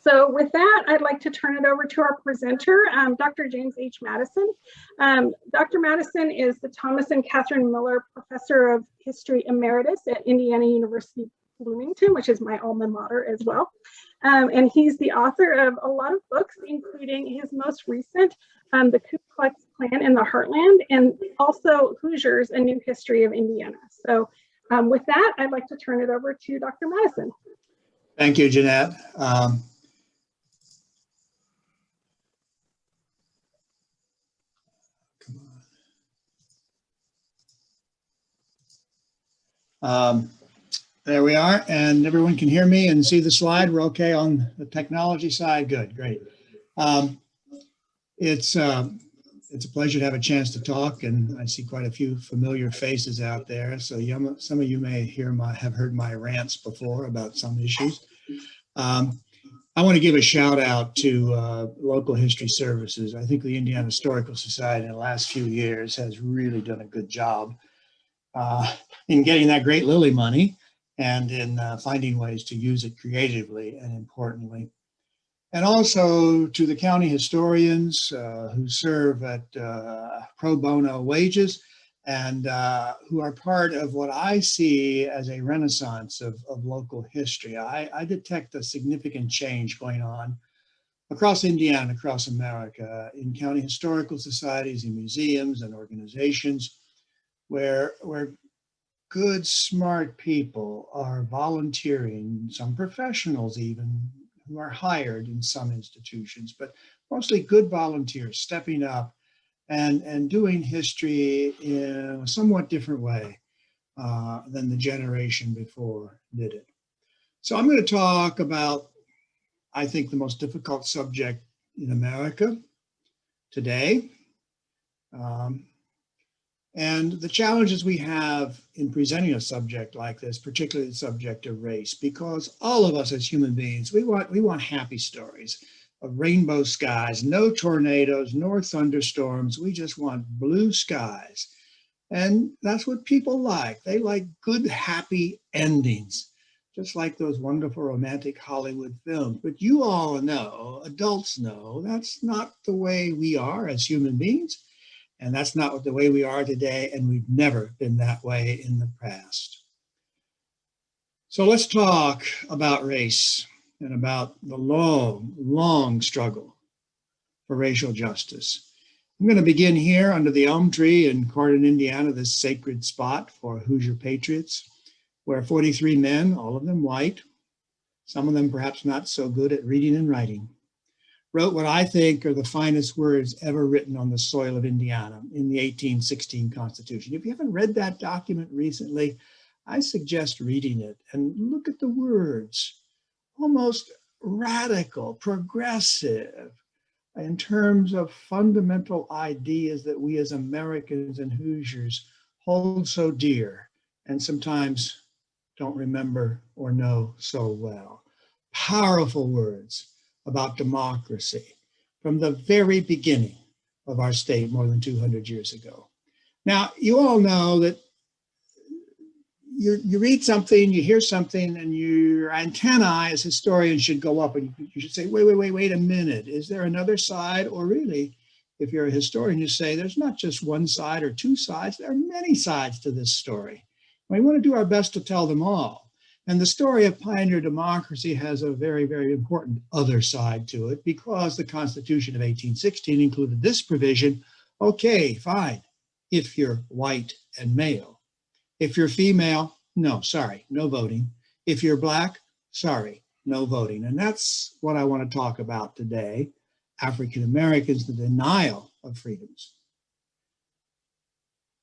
So with that, I'd like to turn it over to our presenter, Dr. James H. Madison. Dr. Madison is the Thomas and Kathryn Miller Professor of History Emeritus at Indiana University Bloomington, which is my alma mater as well. And he's the author of a lot of books, including his most recent, The Ku Klux Klan in the Heartland, and also Hoosiers, A New History of Indiana. So with that, I'd like to turn it over to Dr. Madison. Thank you, Jeanette. There we are, and everyone can hear me and see the slide. We're okay on the technology side. Good, great. It's a pleasure to have a chance to talk, and I see quite a few familiar faces out there. So some of you may have heard my rants before about some issues. I want to give a shout out to local history services. I think the Indiana Historical Society in the last few years has really done a good job in getting that great Lilly money and in finding ways to use it creatively and importantly. And also to the county historians who serve at pro bono wages and who are part of what I see as a renaissance of local history. I detect a significant change going on across Indiana and across America in county historical societies and museums and organizations where good, smart people are volunteering, some professionals even, who are hired in some institutions, but mostly good volunteers stepping up and doing history in a somewhat different way than the generation before did it. So I'm going to talk about, I think, the most difficult subject in America today. And the challenges we have in presenting a subject like this, particularly the subject of race, because all of us as human beings, we want happy stories of rainbow skies, no tornadoes, nor thunderstorms. We just want blue skies. And that's what people like. They like good, happy endings, just like those wonderful romantic Hollywood films. But you all know, adults know, that's not the way we are as human beings. And that's not the way we are today, and we've never been that way in the past. So let's talk about race and about the long, long struggle for racial justice. I'm going to begin here under the elm tree in Corydon, Indiana, this sacred spot for Hoosier patriots, where 43 men, all of them white, some of them perhaps not so good at reading and writing, wrote what I think are the finest words ever written on the soil of Indiana in the 1816 Constitution. If you haven't read that document recently, I suggest reading it and look at the words, almost radical, progressive, in terms of fundamental ideas that we as Americans and Hoosiers hold so dear and sometimes don't remember or know so well. Powerful words about democracy from the very beginning of our state more than 200 years ago. Now, you all know that you read something, you hear something, and your antennae as historians should go up, and you should say, wait a minute, is there another side? Or really, if you're a historian, you say, there's not just one side or two sides, there are many sides to this story. We want to do our best to tell them all. And the story of pioneer democracy has a very, very important other side to it, because the Constitution of 1816 included this provision: okay, fine, if you're white and male. If you're female, no, sorry, no voting. If you're Black, sorry, no voting. And that's what I want to talk about today: African Americans, the denial of freedoms.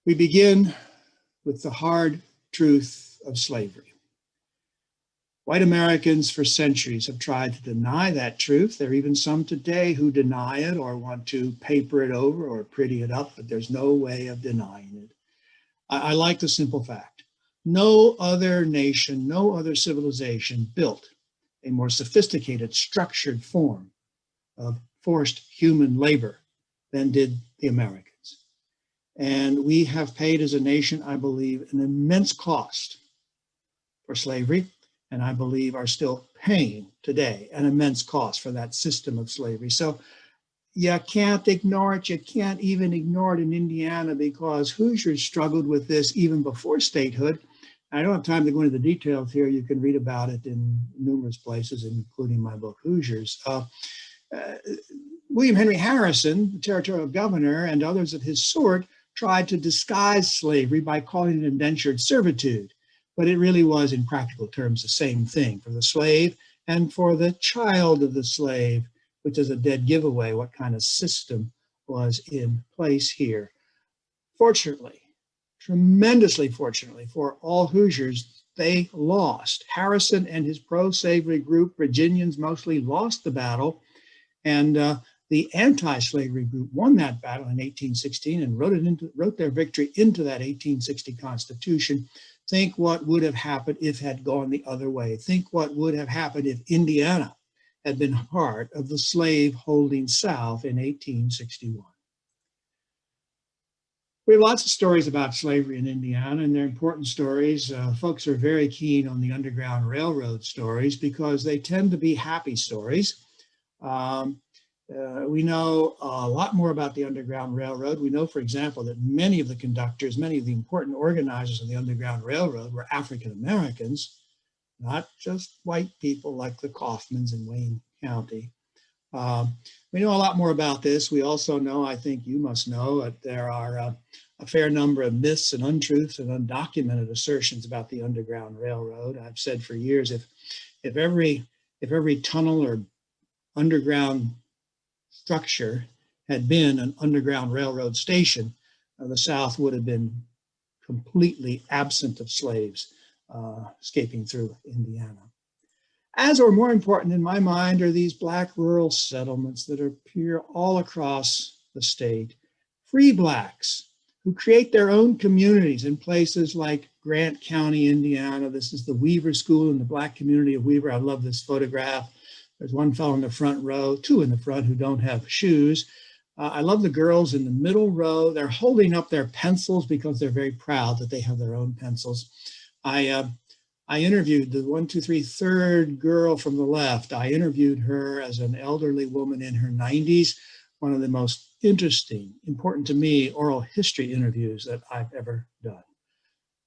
We begin with the hard truth of slavery. White Americans for centuries have tried to deny that truth. There are even some today who deny it or want to paper it over or pretty it up, but there's no way of denying it. I like the simple fact: no other nation, no other civilization built a more sophisticated, structured form of forced human labor than did the Americans. And we have paid as a nation, I believe, an immense cost for slavery, and I believe are still pain today, an immense cost for that system of slavery. So you can't ignore it. You can't even ignore it in Indiana, because Hoosiers struggled with this even before statehood. I don't have time to go into the details here. You can read about it in numerous places, including my book, Hoosiers. William Henry Harrison, the territorial governor, and others of his sort tried to disguise slavery by calling it indentured servitude. But it really was, in practical terms, the same thing for the slave and for the child of the slave, which is a dead giveaway what kind of system was in place here. Fortunately, tremendously fortunately for all Hoosiers, they lost. Harrison and his pro-slavery group, Virginians mostly, lost the battle, and the anti-slavery group won that battle in 1816 and wrote their victory into that 1860 Constitution. Think what would have happened if it had gone the other way. Think what would have happened if Indiana had been part of the slave-holding South in 1861. We have lots of stories about slavery in Indiana, and they're important stories. Folks are very keen on the Underground Railroad stories because they tend to be happy stories. We know a lot more about the Underground Railroad. We know, for example, that many of the conductors, many of the important organizers of the Underground Railroad were African Americans, not just white people like the Kaufmans in Wayne County. We know a lot more about this. We also know, I think you must know, that there are a fair number of myths and untruths and undocumented assertions about the Underground Railroad. I've said for years, if every tunnel or underground structure had been an Underground Railroad station, the South would have been completely absent of slaves escaping through Indiana. As or more important in my mind are these Black rural settlements that appear all across the state. Free Blacks who create their own communities in places like Grant County, Indiana. This is the Weaver School in the Black community of Weaver. I love this photograph. There's one fellow in the front row, two in the front who don't have shoes. I love the girls in the middle row. They're holding up their pencils because they're very proud that they have their own pencils. I interviewed the third girl from the left. I interviewed her as an elderly woman in her 90s, one of the most interesting, important to me, oral history interviews that I've ever done.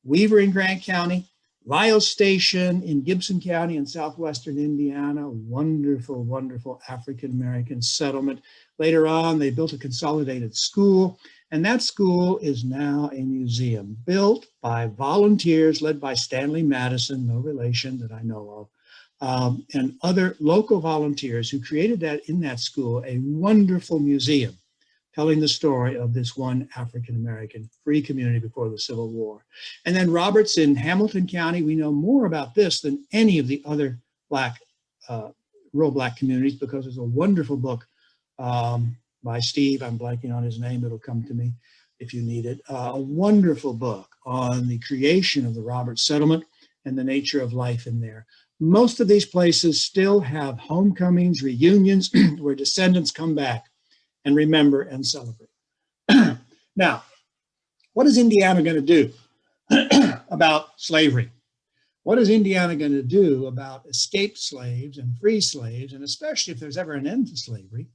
Weaver in Grant County, Lio Station in Gibson County in southwestern Indiana, wonderful, wonderful African-American settlement. Later on, they built a consolidated school, and that school is now a museum built by volunteers led by Stanley Madison, no relation that I know of, and other local volunteers who created that in that school, a wonderful museum telling the story of this one African-American free community before the Civil War. And then Roberts in Hamilton County, we know more about this than any of the other rural Black communities, because there's a wonderful book by Steve, I'm blanking on his name, it'll come to me if you need it, a wonderful book on the creation of the Roberts settlement and the nature of life in there. Most of these places still have homecomings, reunions, where descendants come back and remember and celebrate. Now, what is Indiana going to do about slavery? What is Indiana going to do about escaped slaves and free slaves, and especially if there's ever an end to slavery,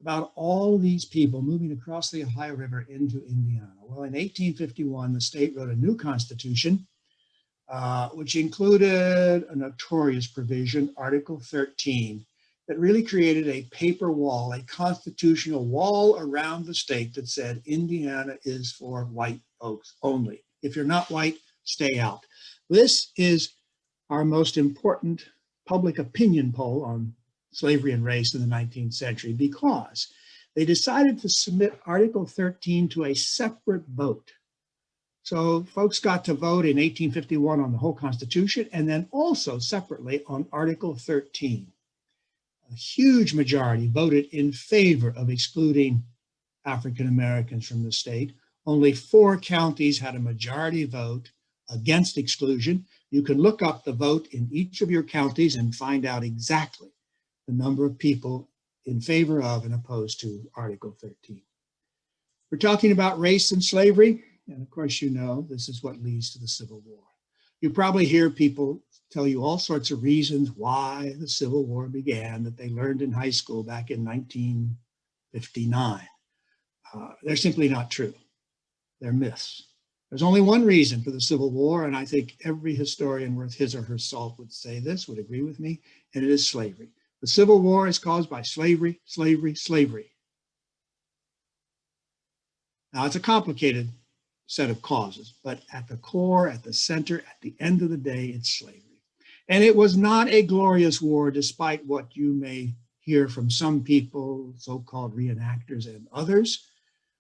about all these people moving across the Ohio River into Indiana? Well, in 1851, the state wrote a new constitution, which included a notorious provision, Article 13, that really created a paper wall, a constitutional wall around the state that said Indiana is for white folks only. If you're not white, stay out. This is our most important public opinion poll on slavery and race in the 19th century, because they decided to submit Article 13 to a separate vote. So folks got to vote in 1851 on the whole Constitution, and then also separately on Article 13. A huge majority voted in favor of excluding African Americans from the state. Only 4 counties had a majority vote against exclusion. You can look up the vote in each of your counties and find out exactly the number of people in favor of and opposed to Article 13. We're talking about race and slavery, and of course you know this is what leads to the Civil War. You probably hear people tell you all sorts of reasons why the Civil War began that they learned in high school back in 1959. They're simply not true. They're myths. There's only one reason for the Civil War, and I think every historian worth his or her salt would say this, would agree with me, and it is slavery. The Civil War is caused by slavery, slavery, slavery. Now, it's a complicated set of causes, but at the core, at the center, at the end of the day, it's slavery. And it was not a glorious war, despite what you may hear from some people, so-called reenactors and others,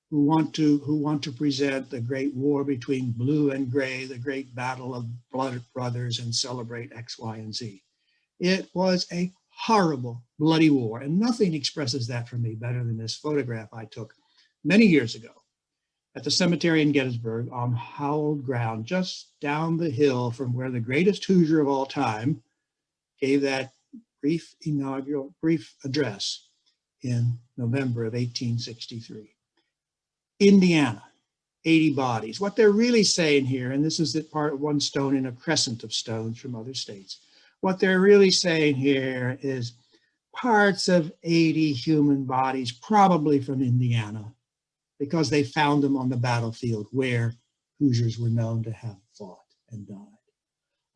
who want to present the great war between blue and gray, the great battle of blood brothers, and celebrate X, Y, and Z. It was a horrible, bloody war, and nothing expresses that for me better than this photograph I took many years ago at the cemetery in Gettysburg on hallowed ground, just down the hill from where the greatest Hoosier of all time gave that brief address in November of 1863. Indiana, 80 bodies. What they're really saying here, and this is the part of one stone in a crescent of stones from other states, what they're really saying here is parts of 80 human bodies, probably from Indiana, because they found them on the battlefield where Hoosiers were known to have fought and died.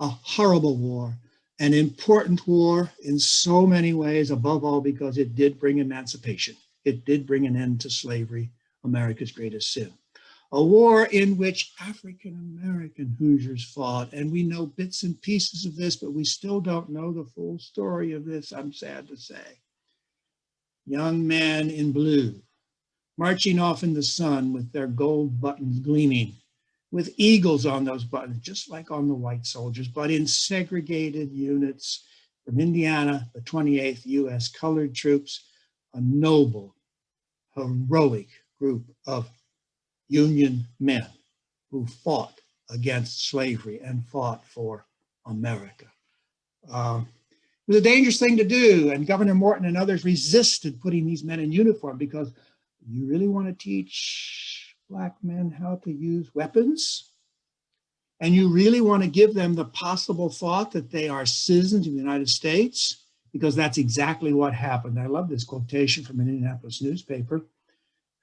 A horrible war, an important war in so many ways, above all because it did bring emancipation. It did bring an end to slavery, America's greatest sin. A war in which African-American Hoosiers fought, and we know bits and pieces of this, but we still don't know the full story of this, I'm sad to say. Young men in blue, marching off in the sun with their gold buttons gleaming, with eagles on those buttons, just like on the white soldiers, but in segregated units from Indiana, the 28th U.S. Colored Troops, a noble, heroic group of Union men who fought against slavery and fought for America. It was a dangerous thing to do, and Governor Morton and others resisted putting these men in uniform because you really want to teach Black men how to use weapons? And you really want to give them the possible thought that they are citizens of the United States? Because that's exactly what happened. I love this quotation from an Indianapolis newspaper.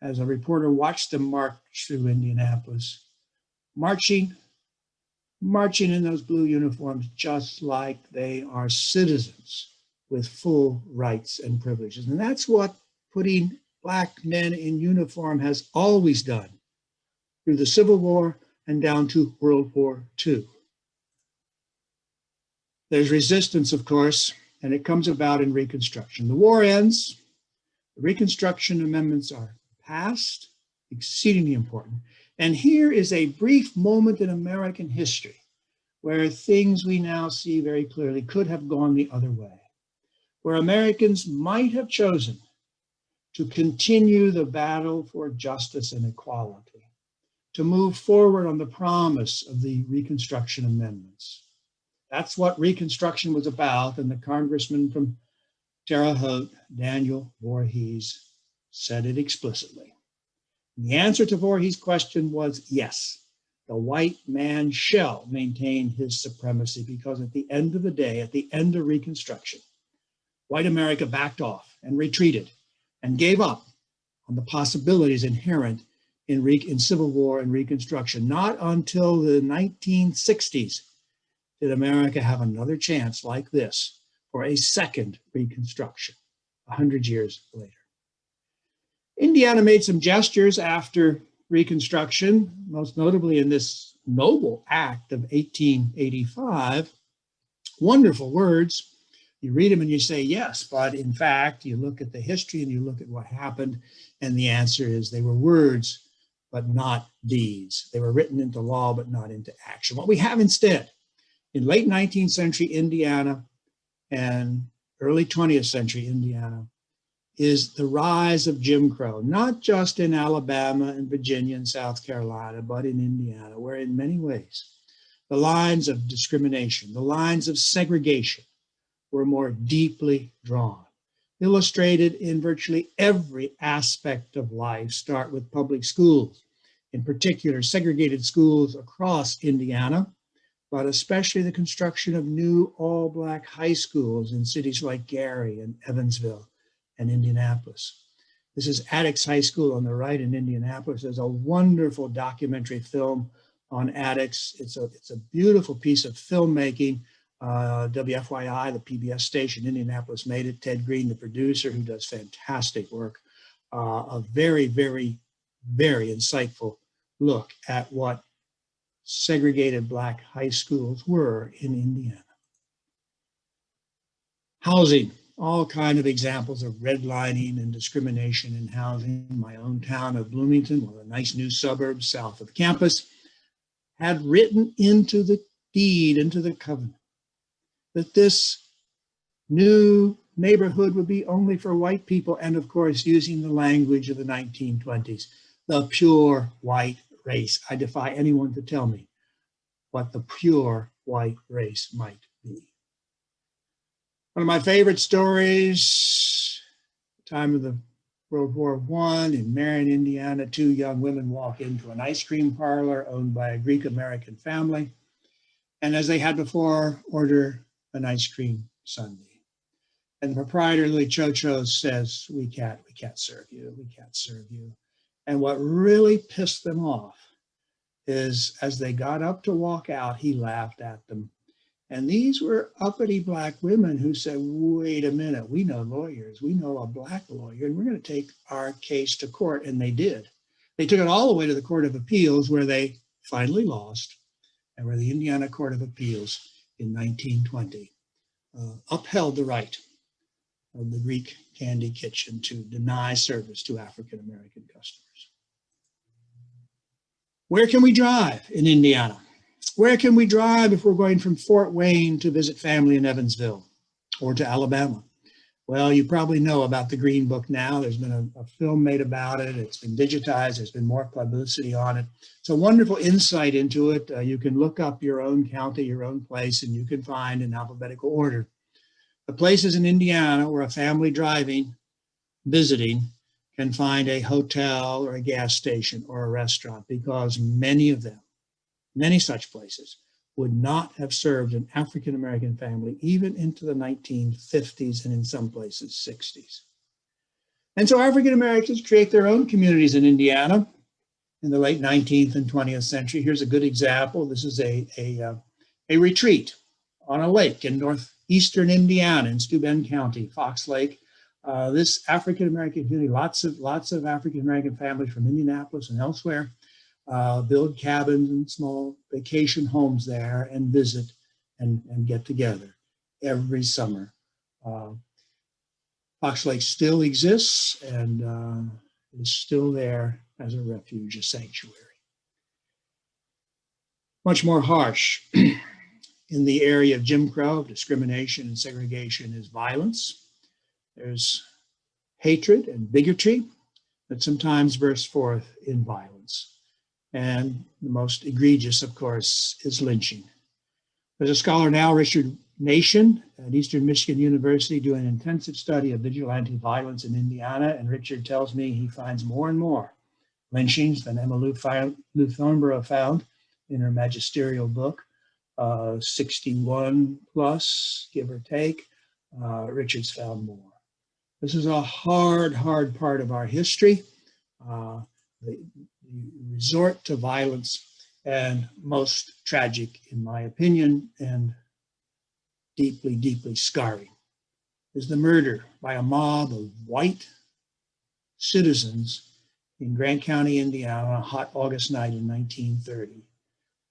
As a reporter watched them march through Indianapolis, marching in those blue uniforms just like they are citizens with full rights and privileges. And that's what putting Black men in uniform has always done through the Civil War and down to World War II. There's resistance, of course, and it comes about in Reconstruction. The war ends, the Reconstruction Amendments are passed, exceedingly important. And here is a brief moment in American history where things we now see very clearly could have gone the other way, where Americans might have chosen to continue the battle for justice and equality, to move forward on the promise of the Reconstruction Amendments. That's what Reconstruction was about, and the congressman from Terre Haute, Daniel Voorhees, said it explicitly. The answer to Voorhees' question was yes, the white man shall maintain his supremacy, because at the end of the day, at the end of Reconstruction, white America backed off and retreated and gave up on the possibilities inherent in Civil War and Reconstruction. Not until the 1960s did America have another chance like this for a second Reconstruction, 100 years later. Indiana made some gestures after Reconstruction, most notably in this noble act of 1885. Wonderful words. You read them and you say, yes, but in fact, you look at the history and you look at what happened, and the answer is they were words, but not deeds. They were written into law, but not into action. What we have instead, in late 19th century Indiana and early 20th century Indiana, is the rise of Jim Crow, not just in Alabama and Virginia and South Carolina, but in Indiana, where in many ways, the lines of discrimination, the lines of segregation were more deeply drawn, illustrated in virtually every aspect of life. Start with public schools, in particular segregated schools across Indiana, but especially the construction of new all-Black high schools in cities like Gary and Evansville and Indianapolis. This is Attucks High School on the right in Indianapolis. There's a wonderful documentary film on Attucks. It's a beautiful piece of filmmaking. WFYI, the PBS station in Indianapolis, made it. Ted Green, the producer, who does fantastic work. A very, very, very insightful look at what segregated Black high schools were in Indiana. Housing, all kinds of examples of redlining and discrimination in housing. My own town of Bloomington, one of the nice new suburbs south of campus, had written into the deed, into the covenant, that this new neighborhood would be only for white people, and of course, using the language of the 1920s, the pure white race. I defy anyone to tell me what the pure white race might be. One of my favorite stories, time of the World War I in Marion, Indiana, two young women walk into an ice cream parlor owned by a Greek-American family, and as they had before, order an ice cream sundae. And the proprietor, Lily Chocho, says, we can't serve you, we can't serve you. And what really pissed them off is as they got up to walk out, he laughed at them. And these were uppity Black women who said, wait a minute, we know lawyers, we know a Black lawyer, and we're going to take our case to court. And they did. They took it all the way to the Court of Appeals, where they finally lost, and where the Indiana Court of Appeals in 1920 upheld the right of the Greek Candy Kitchen to deny service to African-American customers. Where can we drive in Indiana? Where can we drive if we're going from Fort Wayne to visit family in Evansville or to Alabama? Well, you probably know about the Green Book now. There's been a film made about it. It's been digitized. There's been more publicity on it. It's a wonderful insight into it. You can look up your own county, your own place, and you can find in alphabetical order the places in Indiana where a family visiting, can find a hotel or a gas station or a restaurant, because many of them, many such places, would not have served an African-American family even into the 1950s and in some places 60s. And so African-Americans create their own communities in Indiana in the late 19th and 20th century. Here's a good example. This is a retreat on a lake in northeastern Indiana in Steuben County, Fox Lake. This African-American community, lots of African-American families from Indianapolis and elsewhere build cabins and small vacation homes there and visit and get together every summer. Fox Lake still exists and is still there as a refuge, a sanctuary. Much more harsh in the area of Jim Crow, discrimination and segregation, is violence. There's hatred and bigotry that sometimes burst forth in violence. And the most egregious, of course, is lynching. There's a scholar now, Richard Nation, at Eastern Michigan University, doing an intensive study of vigilante violence in Indiana. And Richard tells me he finds more and more lynchings than Emma Lou Thornborough found in her magisterial book, 61 plus, give or take. Richard's found more. This is a hard part of our history. The resort to violence, and most tragic, in my opinion, and deeply scarring, is the murder by a mob of white citizens in Grant County, Indiana, on a hot August night in 1930,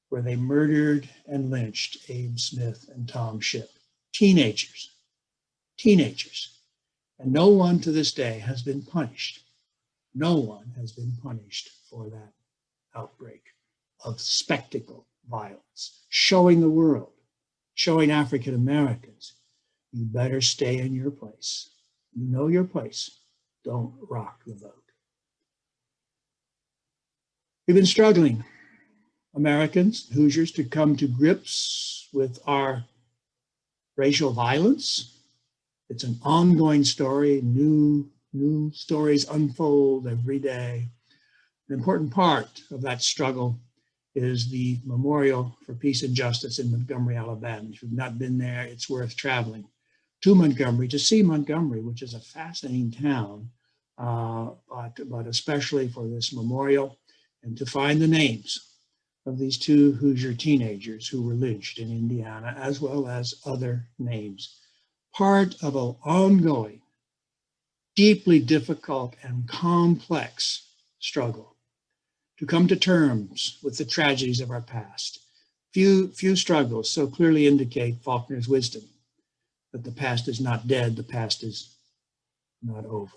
where they murdered and lynched Abe Smith and Tom Shipp, teenagers. And no one to this day has been punished. No one has been punished for that outbreak of spectacle violence, showing the world, showing African Americans, you better stay in your place. You know your place. Don't rock the boat. We've been struggling, Americans, Hoosiers, to come to grips with our racial violence. It's an ongoing story. New stories unfold every day. An important part of that struggle is the Memorial for Peace and Justice in Montgomery, Alabama. If you've not been there, it's worth traveling to Montgomery to see Montgomery, which is a fascinating town, but especially for this memorial, and to find the names of these two Hoosier teenagers who were lynched in Indiana, as well as other names. Part of an ongoing, deeply difficult and complex struggle to come to terms with the tragedies of our past. Few struggles so clearly indicate Faulkner's wisdom that the past is not dead, the past is not over.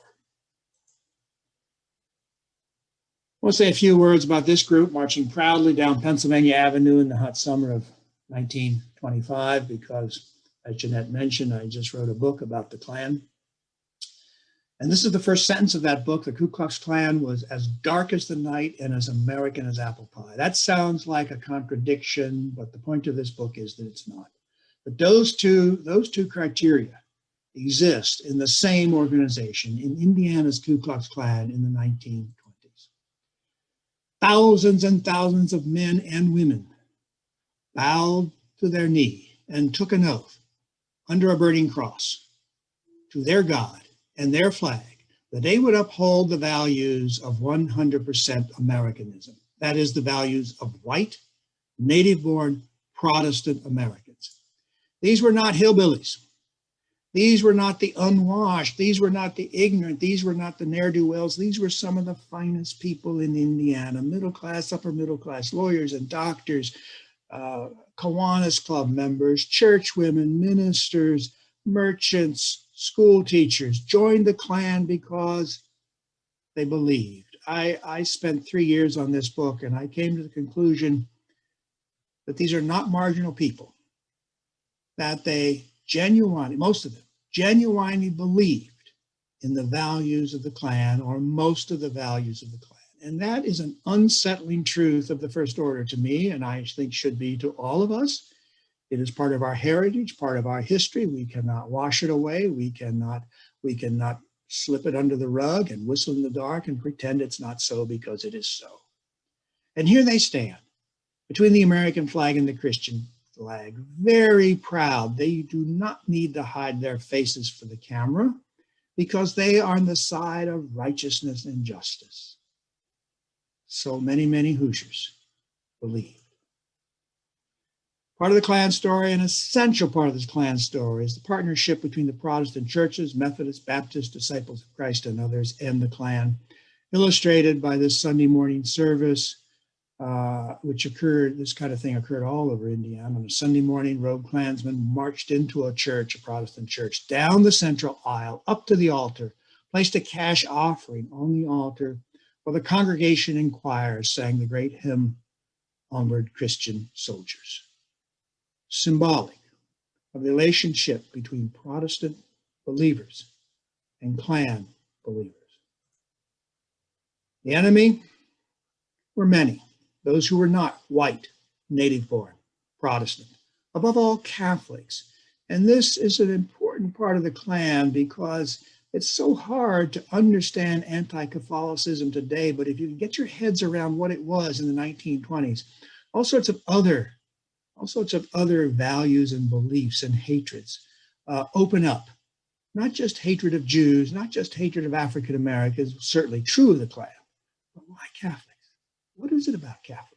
I want to say a few words about this group marching proudly down Pennsylvania Avenue in the hot summer of 1925, because as Jeanette mentioned, I just wrote a book about the Klan. And this is the first sentence of that book. The Ku Klux Klan was as dark as the night and as American as apple pie. That sounds like a contradiction, but the point of this book is that it's not. But those two criteria exist in the same organization, in Indiana's Ku Klux Klan in the 1920s. Thousands and thousands of men and women bowed to their knee and took an oath under a burning cross to their God and their flag that they would uphold the values of 100% Americanism. That is, the values of white, native-born Protestant Americans. These were not hillbillies. These were not the unwashed. These were not the ignorant. These were not the ne'er-do-wells. These were some of the finest people in Indiana, middle class, upper middle class, lawyers and doctors, Kiwanis Club members, church women, ministers, merchants, school teachers joined the Klan because they believed. I spent 3 years on this book, and I came to the conclusion that these are not marginal people, that they genuinely, most of them, genuinely believed in the values of the Klan, or most of the values of the Klan. And that is an unsettling truth of the First Order to me, and I think should be to all of us. It is part of our heritage, part of our history. We cannot wash it away. We cannot slip it under the rug and whistle in the dark and pretend it's not so, because it is so. And here they stand between the American flag and the Christian flag, very proud. They do not need to hide their faces for the camera, because they are on the side of righteousness and justice. So many, many Hoosiers believe. Part of the Klan story, an essential part of this Klan story, is the partnership between the Protestant churches, Methodist, Baptist, Disciples of Christ, and others, and the Klan, illustrated by this Sunday morning service, which occurred, this kind of thing occurred all over Indiana. On a Sunday morning, robed Klansmen marched into a church, a Protestant church, down the central aisle, up to the altar, placed a cash offering on the altar, while the congregation in choirs sang the great hymn, Onward Christian Soldiers. Symbolic of the relationship between Protestant believers and Klan believers. The enemy were many, those who were not white, native-born, Protestant, above all Catholics. And this is an important part of the Klan, because it's so hard to understand anti-Catholicism today, but if you can get your heads around what it was in the 1920s, all sorts of other values and beliefs and hatreds open up. Not just hatred of Jews, not just hatred of African Americans, certainly true of the Klan, but why Catholics? What is it about Catholics?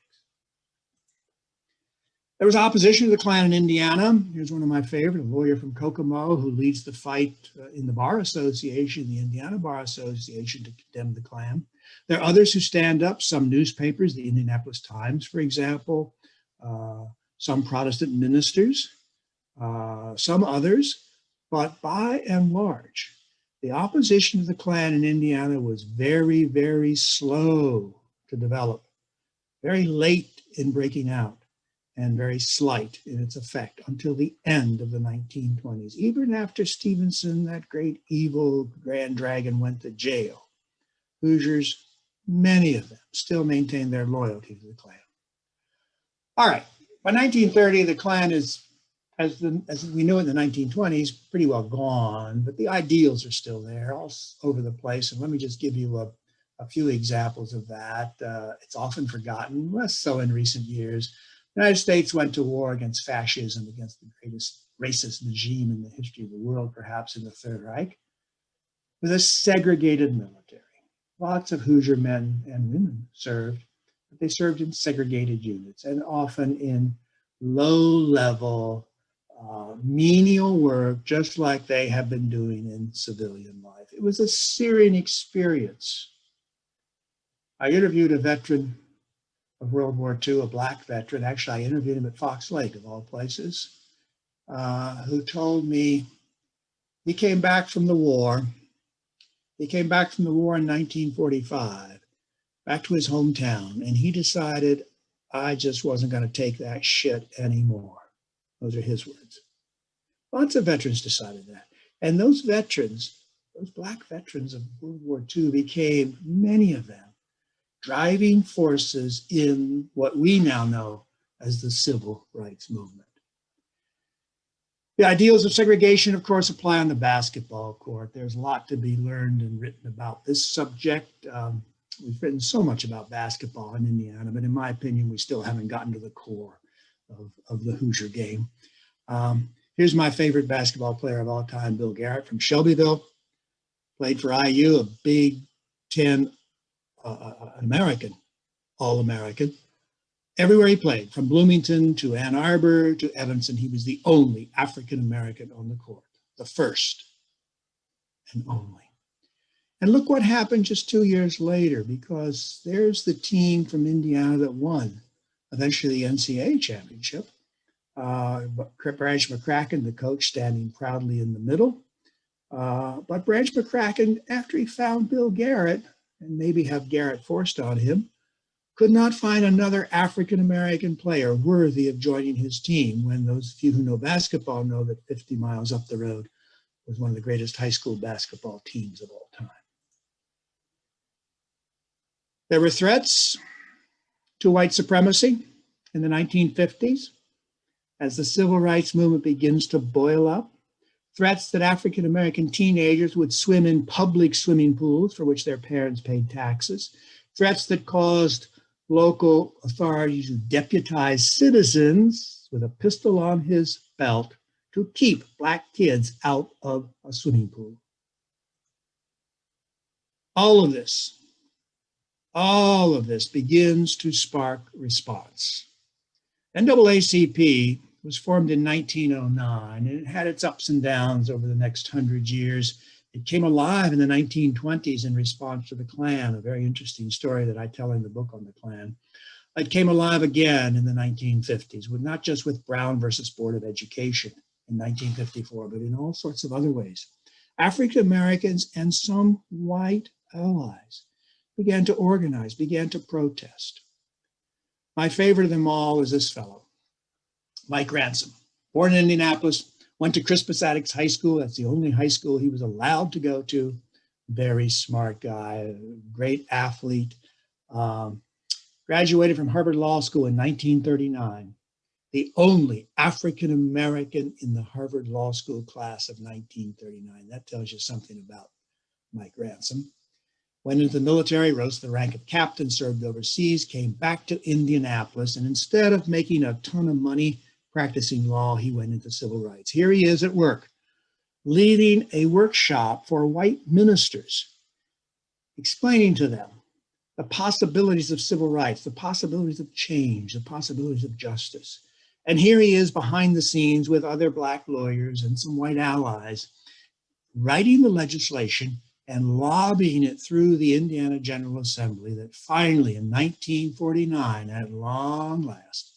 There was opposition to the Klan in Indiana. Here's one of my favorite, a lawyer from Kokomo who leads the fight in the Bar Association, the Indiana Bar Association, to condemn the Klan. There are others who stand up, some newspapers, the Indianapolis Times, for example, some Protestant ministers, some others, but by and large, the opposition to the Klan in Indiana was very, very slow to develop, very late in breaking out, and very slight in its effect until the end of the 1920s. Even after Stevenson, that great evil grand dragon, went to jail, Hoosiers, many of them, still maintain their loyalty to the Klan. All right, by 1930, the Klan is, as we knew in the 1920s, pretty well gone, but the ideals are still there all over the place. And let me just give you a a few examples of that. It's often forgotten, less so in recent years. The United States went to war against fascism, against the greatest racist regime in the history of the world, perhaps in the Third Reich, with a segregated military. Lots of Hoosier men and women served, but they served in segregated units and often in low-level, menial work, just like they have been doing in civilian life. It was a searing experience. I interviewed a veteran of World War II, a Black veteran. Actually, I interviewed him at Fox Lake, of all places, who told me he came back from the war. He came back from the war in 1945, back to his hometown, and he decided, I just wasn't going to take that shit anymore. Those are his words. Lots of veterans decided that. And those veterans, those Black veterans of World War II became, many of them, driving forces in what we now know as the civil rights movement. The ideals of segregation, of course, apply on the basketball court. There's a lot to be learned and written about this subject. We've written so much about basketball in Indiana, but in my opinion, we still haven't gotten to the core of the Hoosier game. Here's my favorite basketball player of all time, Bill Garrett from Shelbyville. Played for IU, a Big Ten American, All-American. Everywhere he played, from Bloomington to Ann Arbor to Evanston, he was the only African-American on the court, the first and only. And look what happened just 2 years later, because there's the team from Indiana that won eventually the NCAA championship. Branch McCracken, the coach, standing proudly in the middle. But Branch McCracken, after he found Bill Garrett, and maybe have Garrett forced on him, could not find another African-American player worthy of joining his team, when those few who know basketball know that 50 miles up the road was one of the greatest high school basketball teams of all time. There were threats to white supremacy in the 1950s as the civil rights movement begins to boil up. Threats that African-American teenagers would swim in public swimming pools for which their parents paid taxes. Threats that caused local authorities to deputize citizens with a pistol on his belt to keep Black kids out of a swimming pool. All of this begins to spark response. NAACP was formed in 1909, and it had its ups and downs over the next 100 years. It came alive in the 1920s in response to the Klan, a very interesting story that I tell in the book on the Klan. It came alive again in the 1950s, not just with Brown versus Board of Education in 1954, but in all sorts of other ways. African Americans and some white allies began to organize, began to protest. My favorite of them all is this fellow, Mike Ransom, born in Indianapolis, went to Crispus Attucks High School. That's the only high school he was allowed to go to. Very smart guy, great athlete. Graduated from Harvard Law School in 1939, the only African-American in the Harvard Law School class of 1939. That tells you something about Mike Ransom. Went into the military, rose to the rank of captain, served overseas, came back to Indianapolis, and instead of making a ton of money practicing law, he went into civil rights. Here he is at work, leading a workshop for white ministers, explaining to them the possibilities of civil rights, the possibilities of change, the possibilities of justice. And here he is behind the scenes with other Black lawyers and some white allies, writing the legislation and lobbying it through the Indiana General Assembly that finally in 1949, at long last,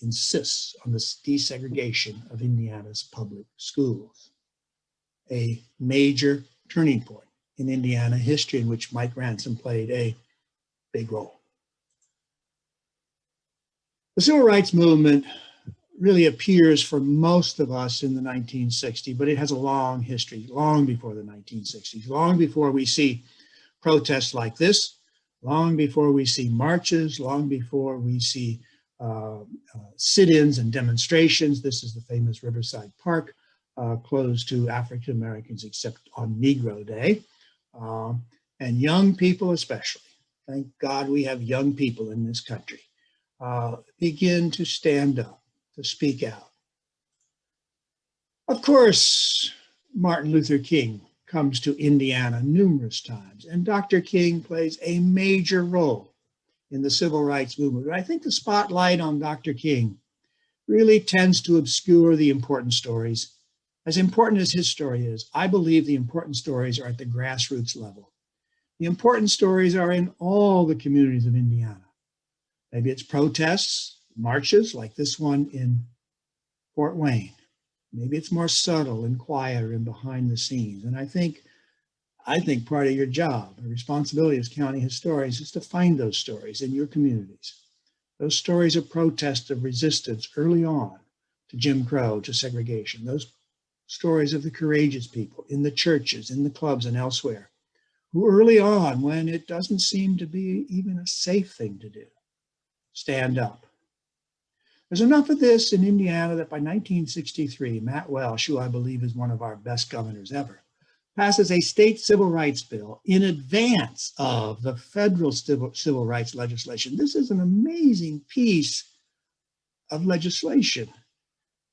insists on the desegregation of Indiana's public schools, a major turning point in Indiana history in which Mike Ransom played a big role. The civil rights movement really appears for most of us in the 1960s, but it has a long history, long before the 1960s, long before we see protests like this, long before we see marches, long before we see sit-ins and demonstrations. This is the famous Riverside Park, closed to African Americans except on Negro Day. and young people especially, thank God we have young people in this country, begin to stand up, to speak out. Of course, Martin Luther King comes to Indiana numerous times, and Dr. King plays a major role in the civil rights movement. But I think the spotlight on Dr. King really tends to obscure the important stories. As important as his story is, I believe the important stories are at the grassroots level. The important stories are in all the communities of Indiana. Maybe it's protests, marches like this one in Fort Wayne. Maybe it's more subtle and quieter and behind the scenes. And I think part of your job, the responsibility as county historians, is to find those stories in your communities. Those stories of protest, of resistance early on to Jim Crow, to segregation. Those stories of the courageous people in the churches, in the clubs and elsewhere, who early on, when it doesn't seem to be even a safe thing to do, stand up. There's enough of this in Indiana that by 1963, Matt Welsh, who I believe is one of our best governors ever, passes a state civil rights bill in advance of the federal civil rights legislation. This is an amazing piece of legislation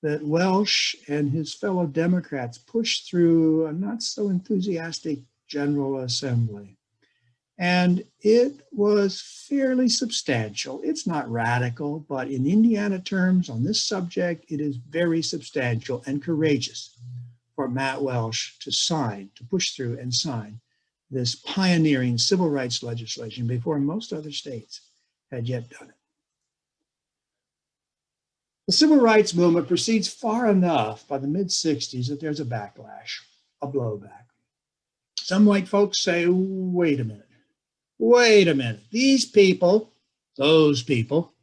that Welsh and his fellow Democrats pushed through a not so enthusiastic General Assembly. And it was fairly substantial. It's not radical, but in Indiana terms on this subject, it is very substantial and courageous for Matt Welsh to push through and sign this pioneering civil rights legislation before most other states had yet done it. The civil rights movement proceeds far enough by the mid-60s that there's a backlash, a blowback. Some white folks say, wait a minute. These people, those people,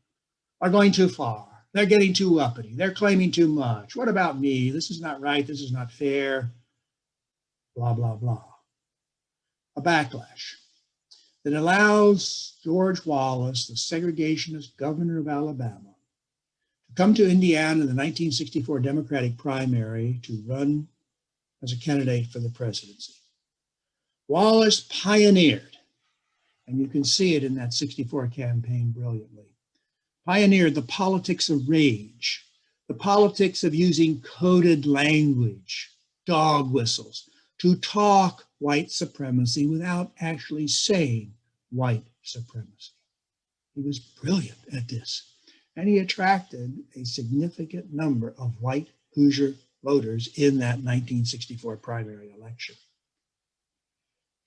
are going too far. They're getting too uppity. They're claiming too much. What about me? This is not right. This is not fair. Blah, blah, blah. A backlash that allows George Wallace, the segregationist governor of Alabama, to come to Indiana in the 1964 Democratic primary to run as a candidate for the presidency. Wallace pioneered, and you can see it in that 64 campaign brilliantly, pioneered the politics of rage, the politics of using coded language, dog whistles, to talk white supremacy without actually saying white supremacy. He was brilliant at this, and he attracted a significant number of white Hoosier voters in that 1964 primary election.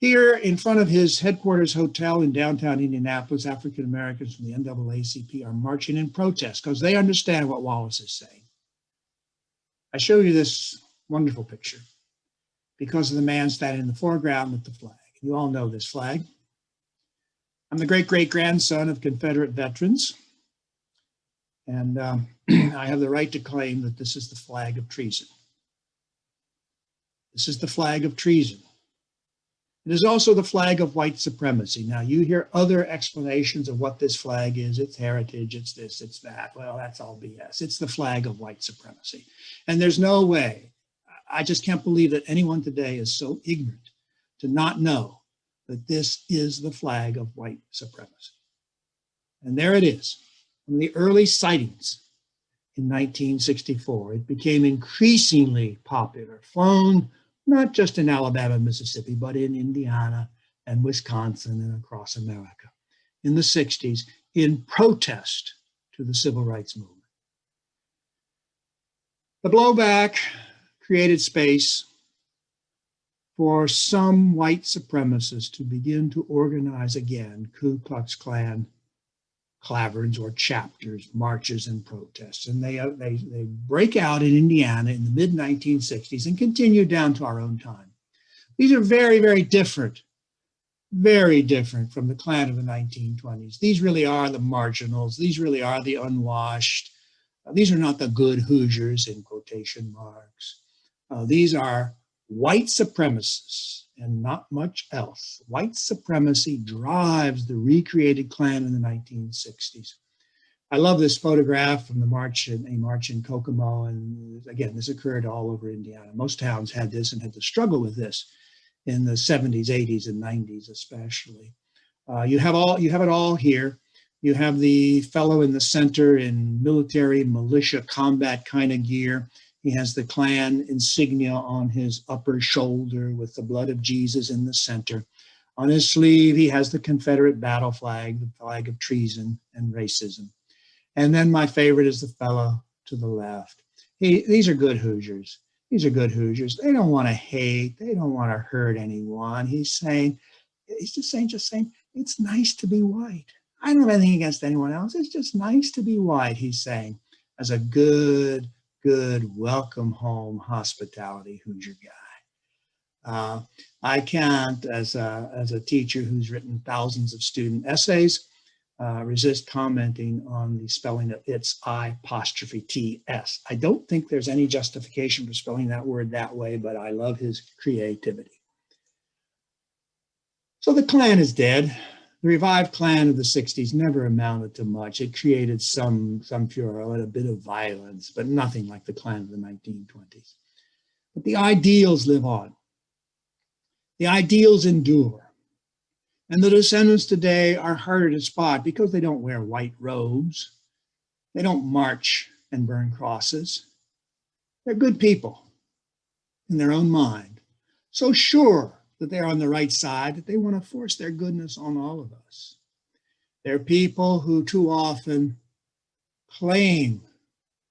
Here in front of his headquarters hotel in downtown Indianapolis, African Americans from the NAACP are marching in protest because they understand what Wallace is saying. I show you this wonderful picture because of the man standing in the foreground with the flag. You all know this flag. I'm the great-great-grandson of Confederate veterans, and I have the right to claim that this is the flag of treason. This is the flag of treason. It is also the flag of white supremacy. Now, you hear other explanations of what this flag is. It's heritage, it's this, it's that. Well, that's all BS. It's the flag of white supremacy. And there's no way, I just can't believe that anyone today is so ignorant to not know that this is the flag of white supremacy. And there it is. From the early sightings in 1964, it became increasingly popular, flown not just in Alabama and Mississippi, but in Indiana and Wisconsin and across America in the 60s in protest to the civil rights movement. The blowback created space for some white supremacists to begin to organize again Ku Klux Klan claverns or chapters, marches, and protests. And they break out in Indiana in the mid-1960s and continue down to our own time. These are very, very different from the Klan of the 1920s. These really are the marginals. These really are the unwashed. These are not the good Hoosiers in quotation marks. These are white supremacists and not much else. White supremacy drives the recreated Klan in the 1960s. I love this photograph from a march in Kokomo. And again, this occurred all over Indiana. Most towns had this and had to struggle with this in the 70s, 80s, and 90s especially. You have it all here. You have the fellow in the center in military, militia, combat kind of gear. He has the Klan insignia on his upper shoulder with the blood of Jesus in the center. On his sleeve, he has the Confederate battle flag, the flag of treason and racism. And then my favorite is the fellow to the left. These are good Hoosiers. These are good Hoosiers. They don't want to hate. They don't want to hurt anyone. He's just saying, it's nice to be white. I don't have anything against anyone else. It's just nice to be white, he's saying, as a good, welcome home hospitality Hoosier guy. I can't, as a teacher who's written thousands of student essays, resist commenting on the spelling of it's I''T''S. I don't think there's any justification for spelling that word that way, but I love his creativity. So the Klan is dead. The revived Klan of the 60s never amounted to much. It created some furor and a bit of violence, but nothing like the Klan of the 1920s. But the ideals live on. The ideals endure. And the descendants today are harder to spot because they don't wear white robes. They don't march and burn crosses. They're good people in their own mind, so sure that they're on the right side that they want to force their goodness on all of us. They're people who too often claim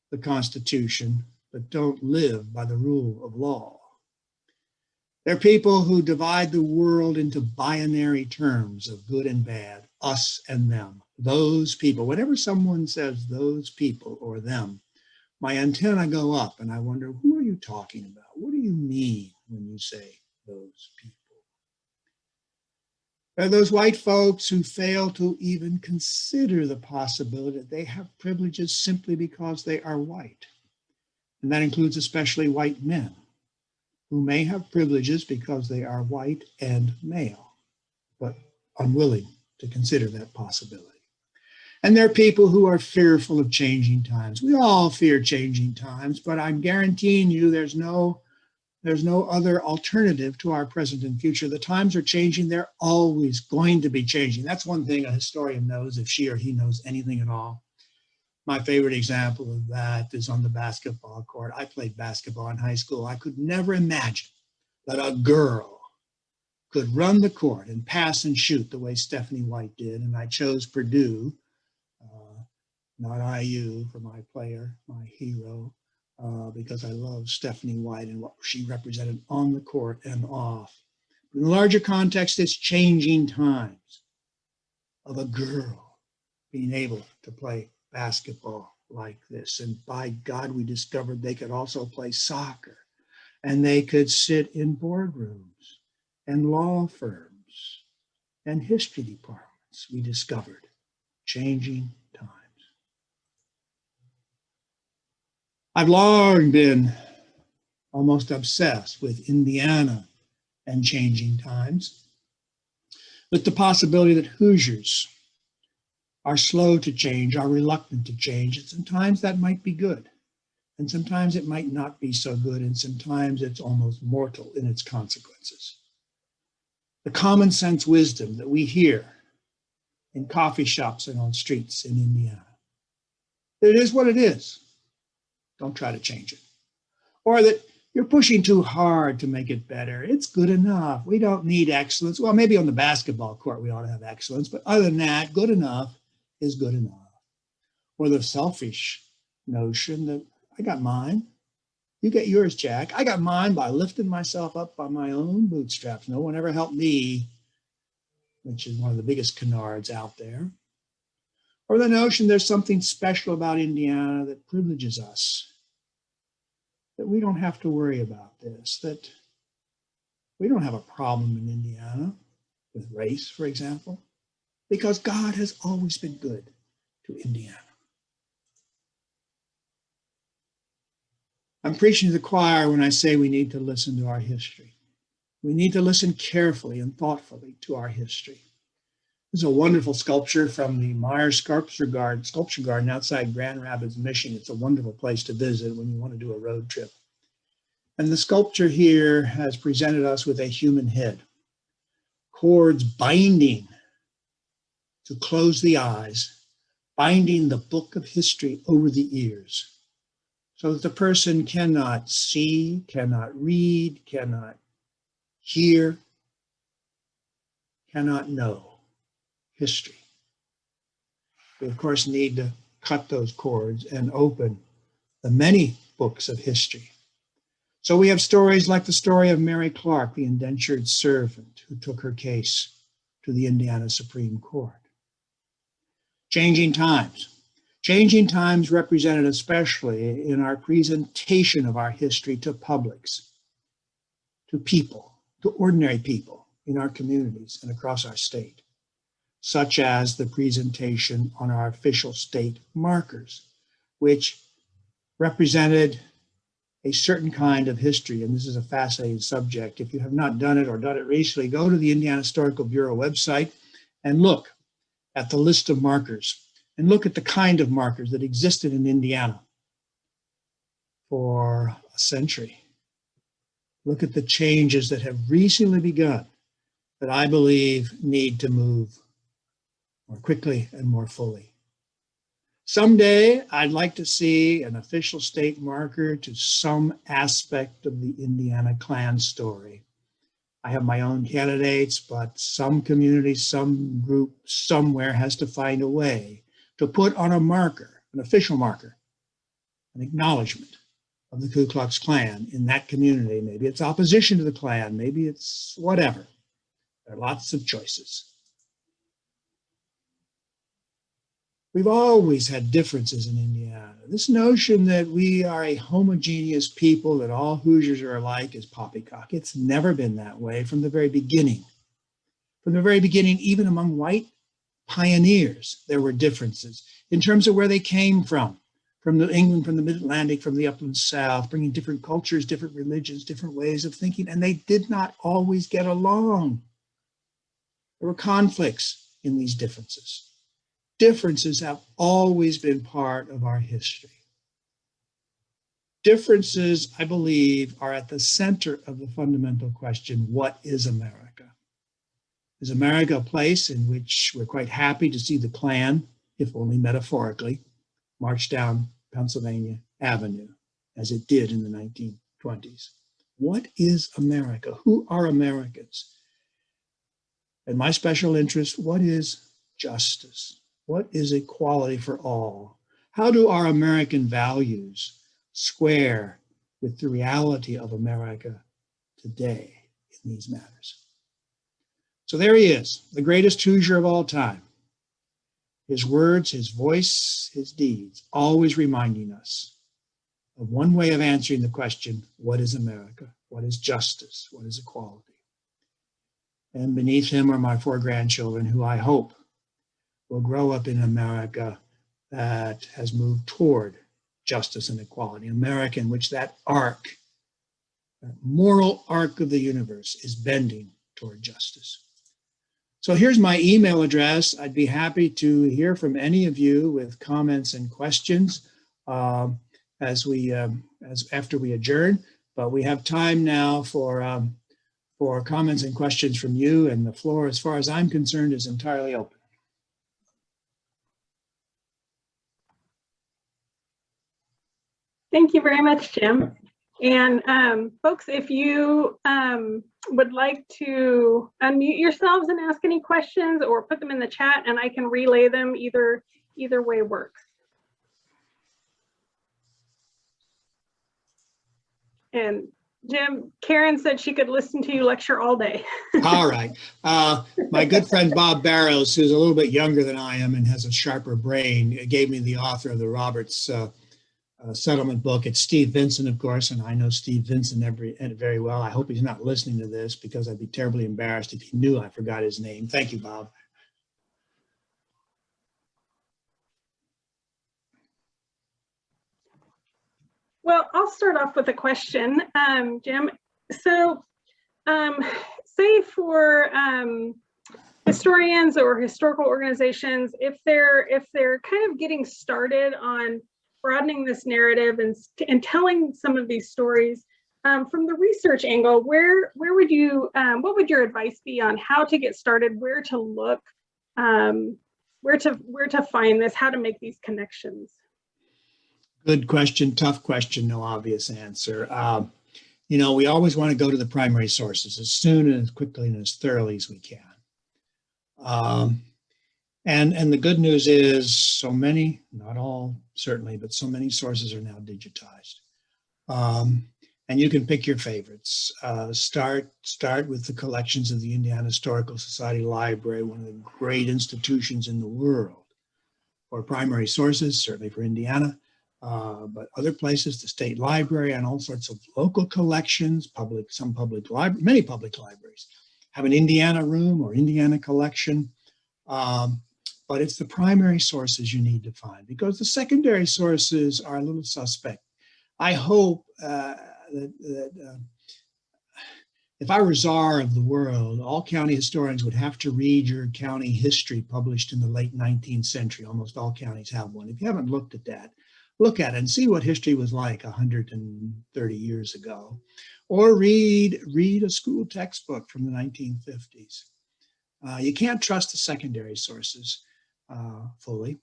the Constitution but don't live by the rule of law. They're people who divide the world into binary terms of good and bad, us and them. Those people, whenever someone says those people or them, my antenna go up and I wonder, who are you talking about? What do you mean when you say those people? There are those white folks who fail to even consider the possibility that they have privileges simply because they are white. And that includes especially white men who may have privileges because they are white and male, but unwilling to consider that possibility. And there are people who are fearful of changing times. We all fear changing times, but I'm guaranteeing you there's no other alternative to our present and future. The times are changing. They're always going to be changing. That's one thing a historian knows if she or he knows anything at all. My favorite example of that is on the basketball court. I played basketball in high school. I could never imagine that a girl could run the court and pass and shoot the way Stephanie White did. And I chose Purdue, not IU, for my player, my hero, because I love Stephanie White and what she represented on the court and off. In the larger context, it's changing times of a girl being able to play basketball like this. And by God, we discovered they could also play soccer, and they could sit in boardrooms and law firms and history departments. We discovered changing times. I've long been almost obsessed with Indiana and changing times, with the possibility that Hoosiers are slow to change, are reluctant to change, and sometimes that might be good, and sometimes it might not be so good, and sometimes it's almost mortal in its consequences. The common sense wisdom that we hear in coffee shops and on streets in Indiana. It is what it is. Don't try to change it. Or that you're pushing too hard to make it better. It's good enough. We don't need excellence. Well, maybe on the basketball court we ought to have excellence, but other than that, good enough is good enough. Or the selfish notion that I got mine, you get yours, Jack. I got mine by lifting myself up by my own bootstraps. No one ever helped me, which is one of the biggest canards out there. Or the notion there's something special about Indiana that privileges us, that we don't have to worry about this, that we don't have a problem in Indiana with race, for example, because God has always been good to Indiana. I'm preaching to the choir when I say we need to listen to our history. We need to listen carefully and thoughtfully to our history. There's a wonderful sculpture from the Myers Sculpture Garden outside Grand Rapids, Michigan. It's a wonderful place to visit when you want to do a road trip. And the sculpture here has presented us with a human head, cords binding to close the eyes, binding the book of history over the ears, so that the person cannot see, cannot read, cannot hear, cannot know history. We, of course, need to cut those cords and open the many books of history. So we have stories like the story of Mary Clark, the indentured servant who took her case to the Indiana Supreme Court. Changing times. Changing times represented especially in our presentation of our history to publics, to people, to ordinary people in our communities and across our state, such as the presentation on our official state markers, which represented a certain kind of history. And this is a fascinating subject. If you have not done it or done it recently, go to the Indiana Historical Bureau website and look at the list of markers and look at the kind of markers that existed in Indiana for a century. Look at the changes that have recently begun that I believe need to move more quickly and more fully. Someday, I'd like to see an official state marker to some aspect of the Indiana Klan story. I have my own candidates, but some community, some group, somewhere has to find a way to put on a marker, an official marker, an acknowledgement of the Ku Klux Klan in that community. Maybe it's opposition to the Klan, maybe it's whatever. There are lots of choices. We've always had differences in Indiana. This notion that we are a homogeneous people, that all Hoosiers are alike, is poppycock. It's never been that way from the very beginning. From the very beginning, even among white pioneers, there were differences in terms of where they came from New England, from the Mid-Atlantic, from the Upland South, bringing different cultures, different religions, different ways of thinking, and they did not always get along. There were conflicts in these differences. Differences have always been part of our history. Differences, I believe, are at the center of the fundamental question, what is America? Is America a place in which we're quite happy to see the Klan, if only metaphorically, march down Pennsylvania Avenue, as it did in the 1920s? What is America? Who are Americans? And my special interest, what is justice? What is equality for all? How do our American values square with the reality of America today in these matters? So there he is, the greatest Hoosier of all time. His words, his voice, his deeds, always reminding us of one way of answering the question, what is America? What is justice? What is equality? And beneath him are my 4 grandchildren who I hope will grow up in America that has moved toward justice and equality. America in which that arc, that moral arc of the universe, is bending toward justice. So here's my email address. I'd be happy to hear from any of you with comments and questions after we adjourn. But we have time now for comments and questions from you, and the floor, as far as I'm concerned, is entirely open. Thank you very much, Jim. And folks, if you would like to unmute yourselves and ask any questions or put them in the chat and I can relay them, either way works. And Jim, Karen said she could listen to you lecture all day. All right. My good friend Bob Barrows, who's a little bit younger than I am and has a sharper brain, gave me the author of the Roberts settlement book. It's Steve Vincent, of course, and I know Steve Vincent very well. I hope he's not listening to this because I'd be terribly embarrassed if he knew I forgot his name. Thank you, Bob. Well, I'll start off with a question, Jim. So, say for historians or historical organizations, if they're kind of getting started on broadening this narrative and telling some of these stories, From the research angle, where would you, what would your advice be on how to get started, where to look, where to find this, how to make these connections? Good question, tough question, no obvious answer. You know, we always want to go to the primary sources as soon and as quickly and as thoroughly as we can. And the good news is so many, not all certainly, but so many sources are now digitized. And you can pick your favorites. Start with the collections of the Indiana Historical Society Library, one of the great institutions in the world for primary sources, certainly for Indiana. But other places, the state library and all sorts of local collections, many public libraries have an Indiana room or Indiana collection. But it's the primary sources you need to find, because the secondary sources are a little suspect. I hope that if I were czar of the world, all county historians would have to read your county history published in the late 19th century. Almost all counties have one. If you haven't looked at that, look at it and see what history was like 130 years ago. Or read a school textbook from the 1950s. You can't trust the secondary sources fully.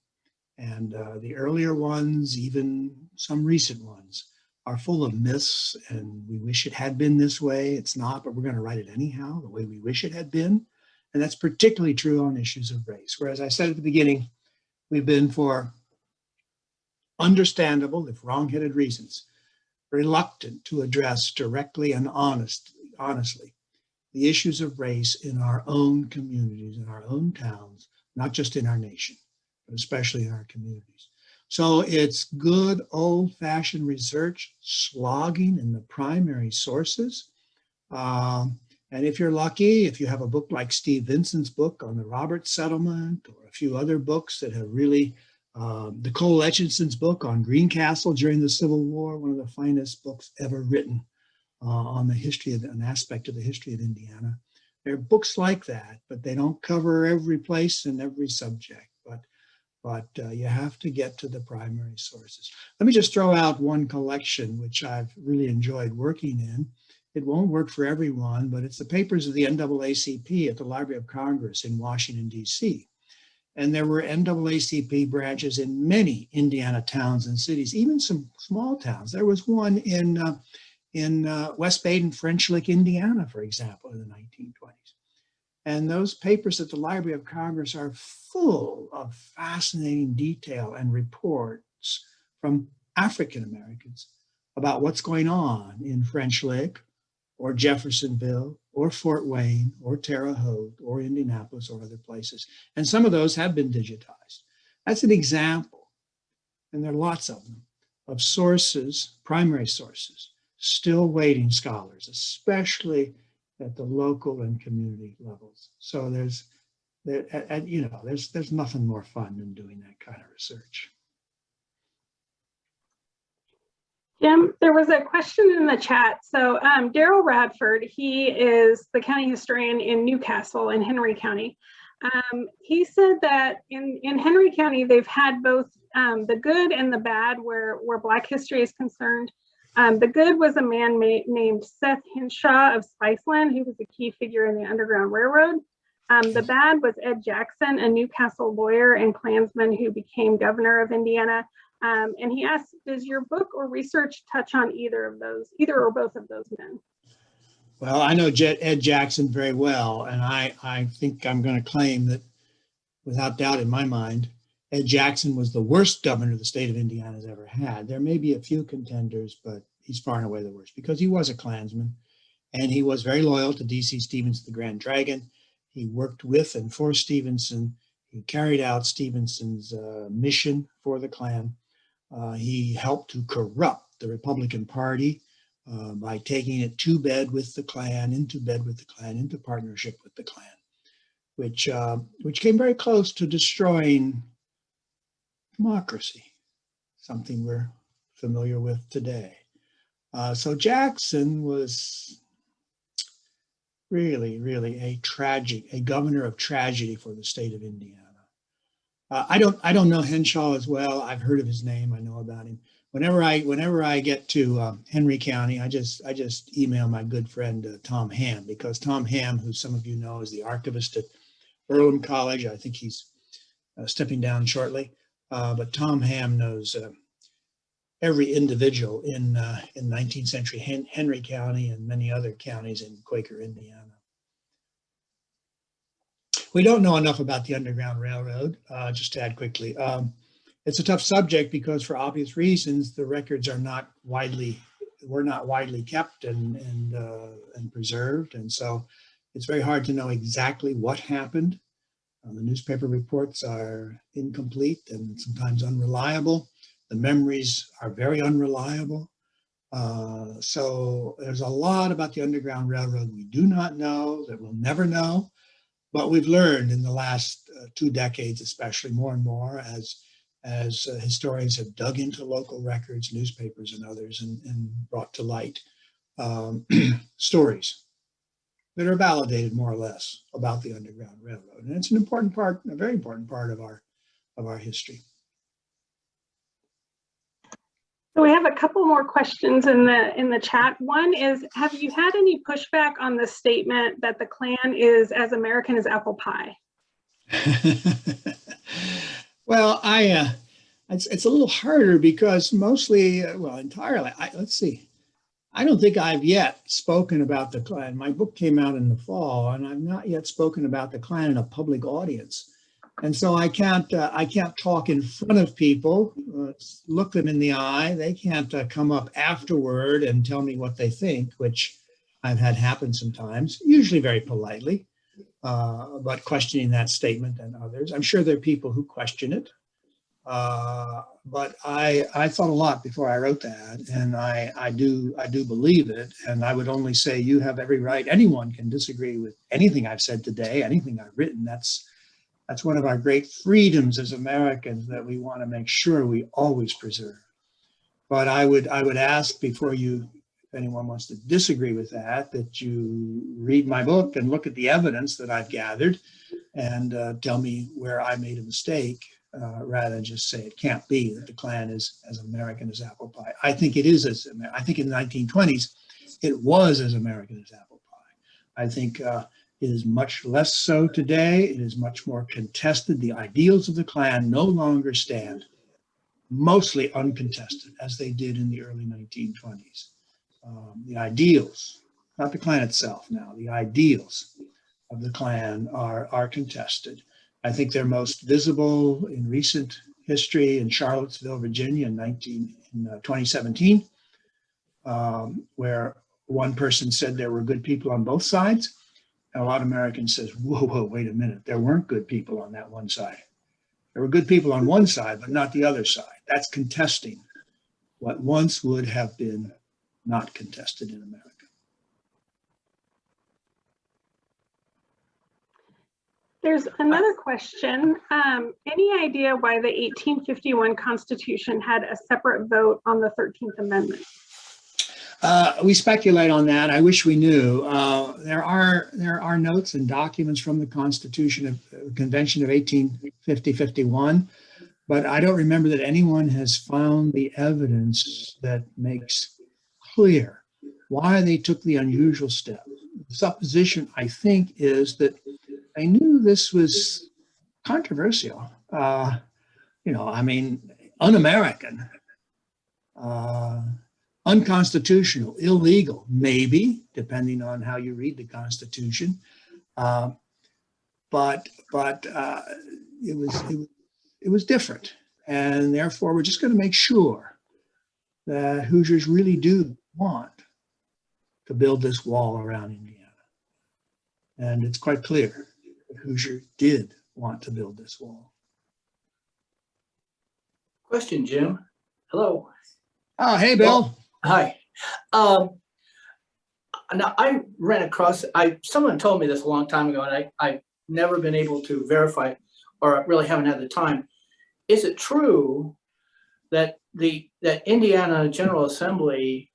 And the earlier ones, even some recent ones, are full of myths, and we wish it had been this way. It's not, but we're going to write it anyhow, the way we wish it had been. And that's particularly true on issues of race. Whereas I said at the beginning, we've been, for understandable, if wrong-headed reasons, reluctant to address directly and honestly the issues of race in our own communities, in our own towns, not just in our nation, but especially in our communities. So it's good old-fashioned research, slogging in the primary sources. And if you're lucky, if you have a book like Steve Vincent's book on the Roberts settlement, or a few other books that have really, the Cole Etchinson's book on Greencastle during the Civil War, one of the finest books ever written on the history of an aspect of the history of Indiana. There are books like that, but they don't cover every place and every subject. But you have to get to the primary sources. Let me just throw out one collection which I've really enjoyed working in. It won't work for everyone, but it's the papers of the NAACP at the Library of Congress in Washington, D.C. And there were NAACP branches in many Indiana towns and cities, even some small towns. There was one in West Baden, French Lick, Indiana, for example, in the 1920s. And those papers at the Library of Congress are full of fascinating detail and reports from African Americans about what's going on in French Lick, or Jeffersonville, or Fort Wayne, or Terre Haute, or Indianapolis, or other places. And some of those have been digitized. That's an example, and there are lots of them, of sources, primary sources, still waiting scholars, especially at the local and community levels. So there's nothing more fun than doing that kind of research. Jim, there was a question in the chat. So Daryl Radford, he is the county historian in Newcastle in Henry County. He said that in Henry County, they've had both the good and the bad where Black history is concerned. The good was a man named Seth Hinshaw of Spiceland, who was a key figure in the Underground Railroad. The bad was Ed Jackson, a Newcastle lawyer and Klansman who became governor of Indiana. And he asked, does your book or research touch on either or both of those men? Well, I know Ed Jackson very well, and I think I'm going to claim that, without doubt in my mind, Ed Jackson was the worst governor the state of Indiana has ever had. There may be a few contenders, but he's far and away the worst, because he was a Klansman, and he was very loyal to D.C. Stephenson, the Grand Dragon. He worked with and for Stephenson. He carried out Stephenson's mission for the Klan. He helped to corrupt the Republican Party by taking it to bed with the Klan, into partnership with the Klan, which came very close to destroying democracy, something we're familiar with today. So Jackson was really, really a governor of tragedy for the state of Indiana. I don't know Henshaw as well. I've heard of his name. I know about him. whenever I get to Henry County, I just email my good friend Tom Ham, because Tom Ham, who some of you know is the archivist at Earlham College, I think he's stepping down shortly, but Tom Ham knows every individual in 19th century Henry County and many other counties in Quaker Indiana. We don't know enough about the Underground Railroad, just to add quickly. It's a tough subject because, for obvious reasons, the records were not widely kept and preserved, and so it's very hard to know exactly what happened. The newspaper reports are incomplete and sometimes unreliable. The memories are very unreliable. So there's a lot about the Underground Railroad we do not know, that we'll never know, but we've learned in the last 2 decades, especially more and more, as historians have dug into local records, newspapers and others, and brought to light stories that are validated more or less about the Underground Railroad. And it's an important part, a very important part of our history. So we have a couple more questions in the chat. One is, have you had any pushback on the statement that the Klan is as American as apple pie? Well, it's a little harder because mostly, well, entirely, let's see. I don't think I've yet spoken about the Klan. My book came out in the fall, and I've not yet spoken about the Klan in a public audience. And so I can't talk in front of people, look them in the eye. They can't come up afterward and tell me what they think, which I've had happen sometimes, usually very politely, but questioning that statement and others. I'm sure there are people who question it, but I thought a lot before I wrote that, and I do believe it. And I would only say you have every right. Anyone can disagree with anything I've said today, anything I've written. That's one of our great freedoms as Americans that we want to make sure we always preserve. But I would ask, before you, if anyone wants to disagree with that you read my book and look at the evidence that I've gathered and tell me where I made a mistake, rather than just say it can't be that the Klan is as American as apple pie. I think it is I think in the 1920s, it was as American as apple pie. I think it is much less so today. It is much more contested. The ideals of the Klan no longer stand mostly uncontested as they did in the early 1920s. The ideals, not the Klan itself now, the ideals of the Klan are contested. I think they're most visible in recent history in Charlottesville, Virginia in 2017, where one person said there were good people on both sides. And a lot of Americans says, whoa, wait a minute. There weren't good people on that one side. There were good people on one side, but not the other side. That's contesting what once would have been not contested in America. There's another question. Any idea why the 1851 Constitution had a separate vote on the 13th Amendment? We speculate on that. I wish we knew. There are notes and documents from the Convention of 1850-51, but I don't remember that anyone has found the evidence that makes clear why they took the unusual step. The supposition, I think, is that they knew this was controversial. I mean, un-American. Unconstitutional, illegal, maybe, depending on how you read the Constitution, but it was different, and therefore we're just going to make sure that Hoosiers really do want to build this wall around Indiana, and it's quite clear that Hoosier did want to build this wall. Question, Jim. Hello. Oh, hey, Bill. Hi. Now I ran across, someone told me this a long time ago, and I've never been able to verify, or really haven't had the time. Is it true that that Indiana General Assembly,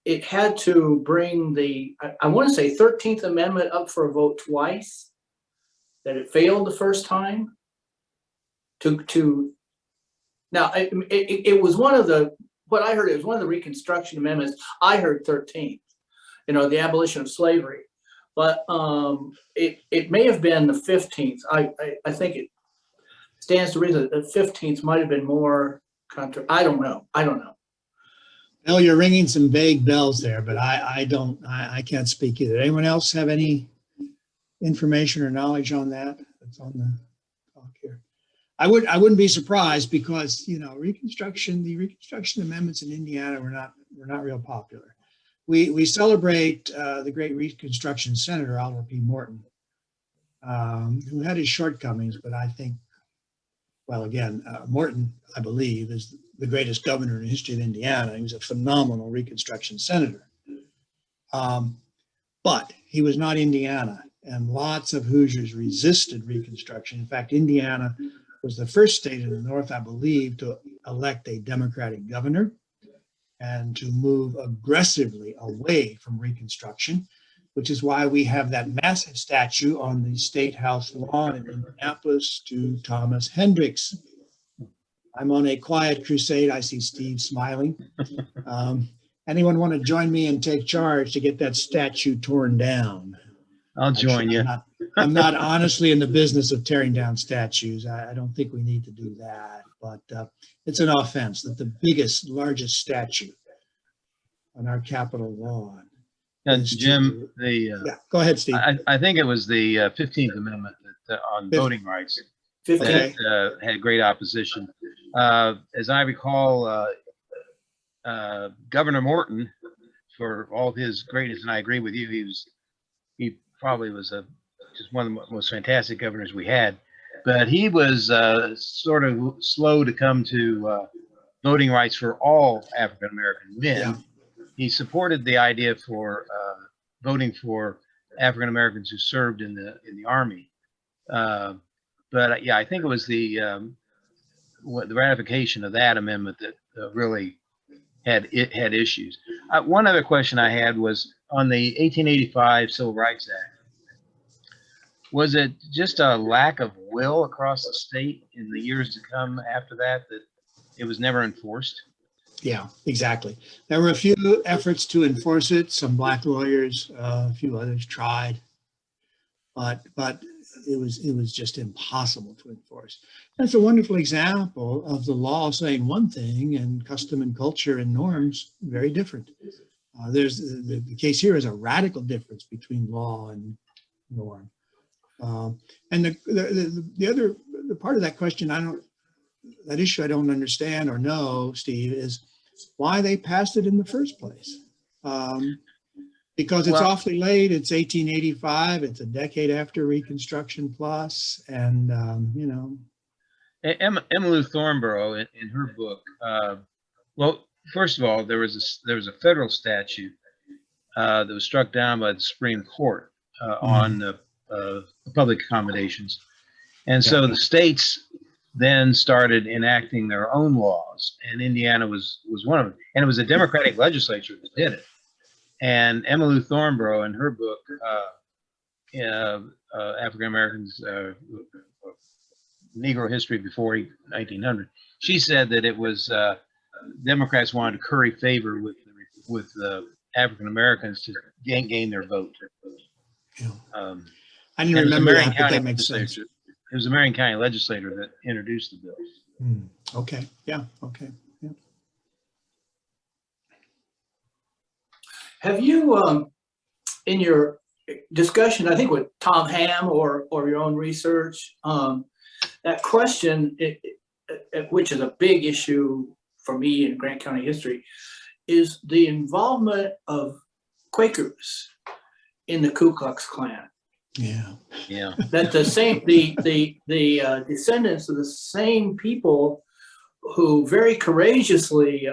it had to bring the, I want to say 13th Amendment up for a vote twice, that it failed the first time to Now, it was one of the, what I heard, it was one of the Reconstruction Amendments. I heard 13th, you know, the abolition of slavery. But it may have been the 15th. I think it stands to reason that the 15th might have been more I don't know. Well, you're ringing some vague bells there, but I can't speak either. Anyone else have any information or knowledge on that? That's on the talk here. I wouldn't be surprised because, you know, the Reconstruction Amendments in Indiana were not real popular. We celebrate the great Reconstruction Senator, Oliver P. Morton, who had his shortcomings, but I think, well, again, Morton, I believe, is the greatest governor in the history of Indiana. He was a phenomenal Reconstruction senator. But he was not Indiana, and lots of Hoosiers resisted Reconstruction. In fact, Indiana was the first state in the North, I believe, to elect a Democratic governor and to move aggressively away from Reconstruction, which is why we have that massive statue on the State House lawn in Indianapolis to Thomas Hendricks. I'm on a quiet crusade. I see Steve smiling. Anyone want to join me and take charge to get that statue torn down? I'll join you. I'm not honestly in the business of tearing down statues. I don't think we need to do that, but it's an offense that the largest statue on our Capitol lawn. And Jim, yeah, go ahead, Steve. I think it was the 15th Amendment that, on voting rights that had great opposition. As I recall, Governor Morton, for all his greatness, and I agree with you, he probably was just one of the most fantastic governors we had, but he was sort of slow to come to voting rights for all African American men. Yeah. He supported the idea for voting for African Americans who served in the Army, but yeah, I think it was the ratification of that amendment that really had issues. One other question I had was on the 1885 Civil Rights Act. Was it just a lack of will across the state in the years to come after that it was never enforced? Yeah, exactly. There were a few efforts to enforce it. Some Black lawyers, a few others tried, but it was just impossible to enforce. That's a wonderful example of the law saying one thing and custom and culture and norms very different. There's the case here is a radical difference between law and norm. And the other part of that question, that issue I don't understand or know, Steve, is why they passed it in the first place. Because it's awfully late. It's 1885. It's a decade after Reconstruction plus, and you know. Emmylou Thornborough in her book. Well, first of all, there was a federal statute that was struck down by the Supreme Court on public accommodations, and so the states then started enacting their own laws, and Indiana was one of them, and it was a Democratic legislature that did it. And Emmylou Thornborough in her book, African Americans, Negro History Before 1900, she said that it was Democrats wanted to curry favor with African Americans to gain their vote. Yeah. I didn't remember that, but that makes sense. It was the Marion County legislator that introduced the bill. Okay. Yeah. Okay. Yeah. Have you, in your discussion, I think with Tom Ham or your own research, that question, which is a big issue for me in Grant County history, is the involvement of Quakers in the Ku Klux Klan. Yeah. That the descendants of the same people who very courageously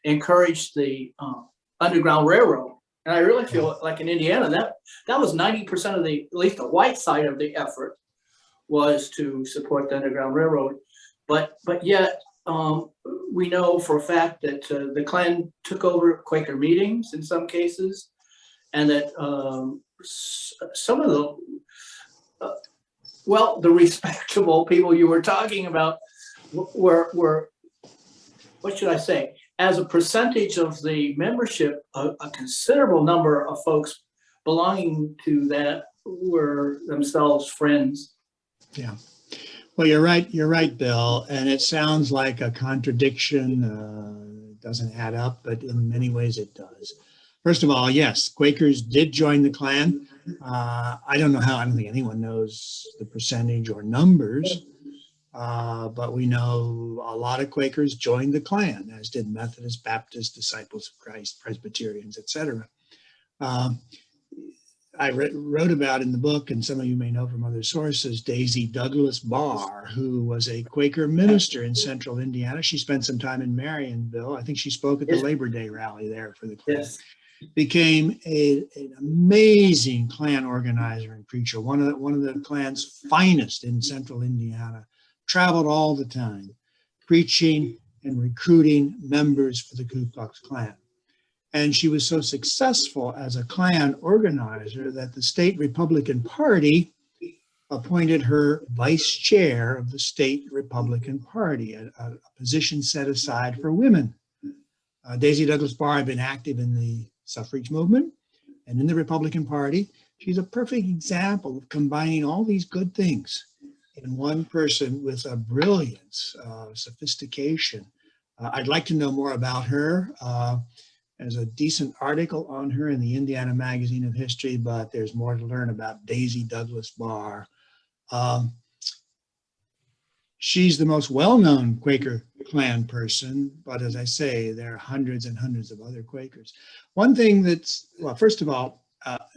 encouraged the Underground Railroad. And I really feel like in Indiana, that was 90% of at least the white side of the effort was to support the Underground Railroad. But yet we know for a fact that the Klan took over Quaker meetings in some cases, and that some of the respectable people you were talking about were what should I say? As a percentage of the membership, a considerable number of folks belonging to that were themselves friends. Yeah. Well, you're right, Bill. And it sounds like a contradiction. It doesn't add up, but in many ways it does. First of all, yes, Quakers did join the Klan. I don't think anyone knows the percentage or numbers, but we know a lot of Quakers joined the Klan, as did Methodists, Baptists, Disciples of Christ, Presbyterians, etc. I wrote about in the book, and some of you may know from other sources, Daisy Douglas Barr, who was a Quaker minister in central Indiana. She spent some time in Marion, Bill. I think she spoke at the Labor Day rally there for the Klan. Yes. Became an amazing Klan organizer and preacher, one of the Klan's finest in central Indiana. Traveled all the time, preaching and recruiting members for the Ku Klux Klan. And she was so successful as a Klan organizer that the state Republican Party appointed her vice chair of the state Republican Party, a position set aside for women. Daisy Douglas Barr had been active in the suffrage movement and in the Republican Party. She's a perfect example of combining all these good things in one person with a brilliance, sophistication. I'd like to know more about her. There's a decent article on her in the Indiana Magazine of History, but there's more to learn about Daisy Douglas Barr. She's the most well-known Quaker Klan person, but as I say, there are hundreds and hundreds of other Quakers. One thing that's, well, first of all,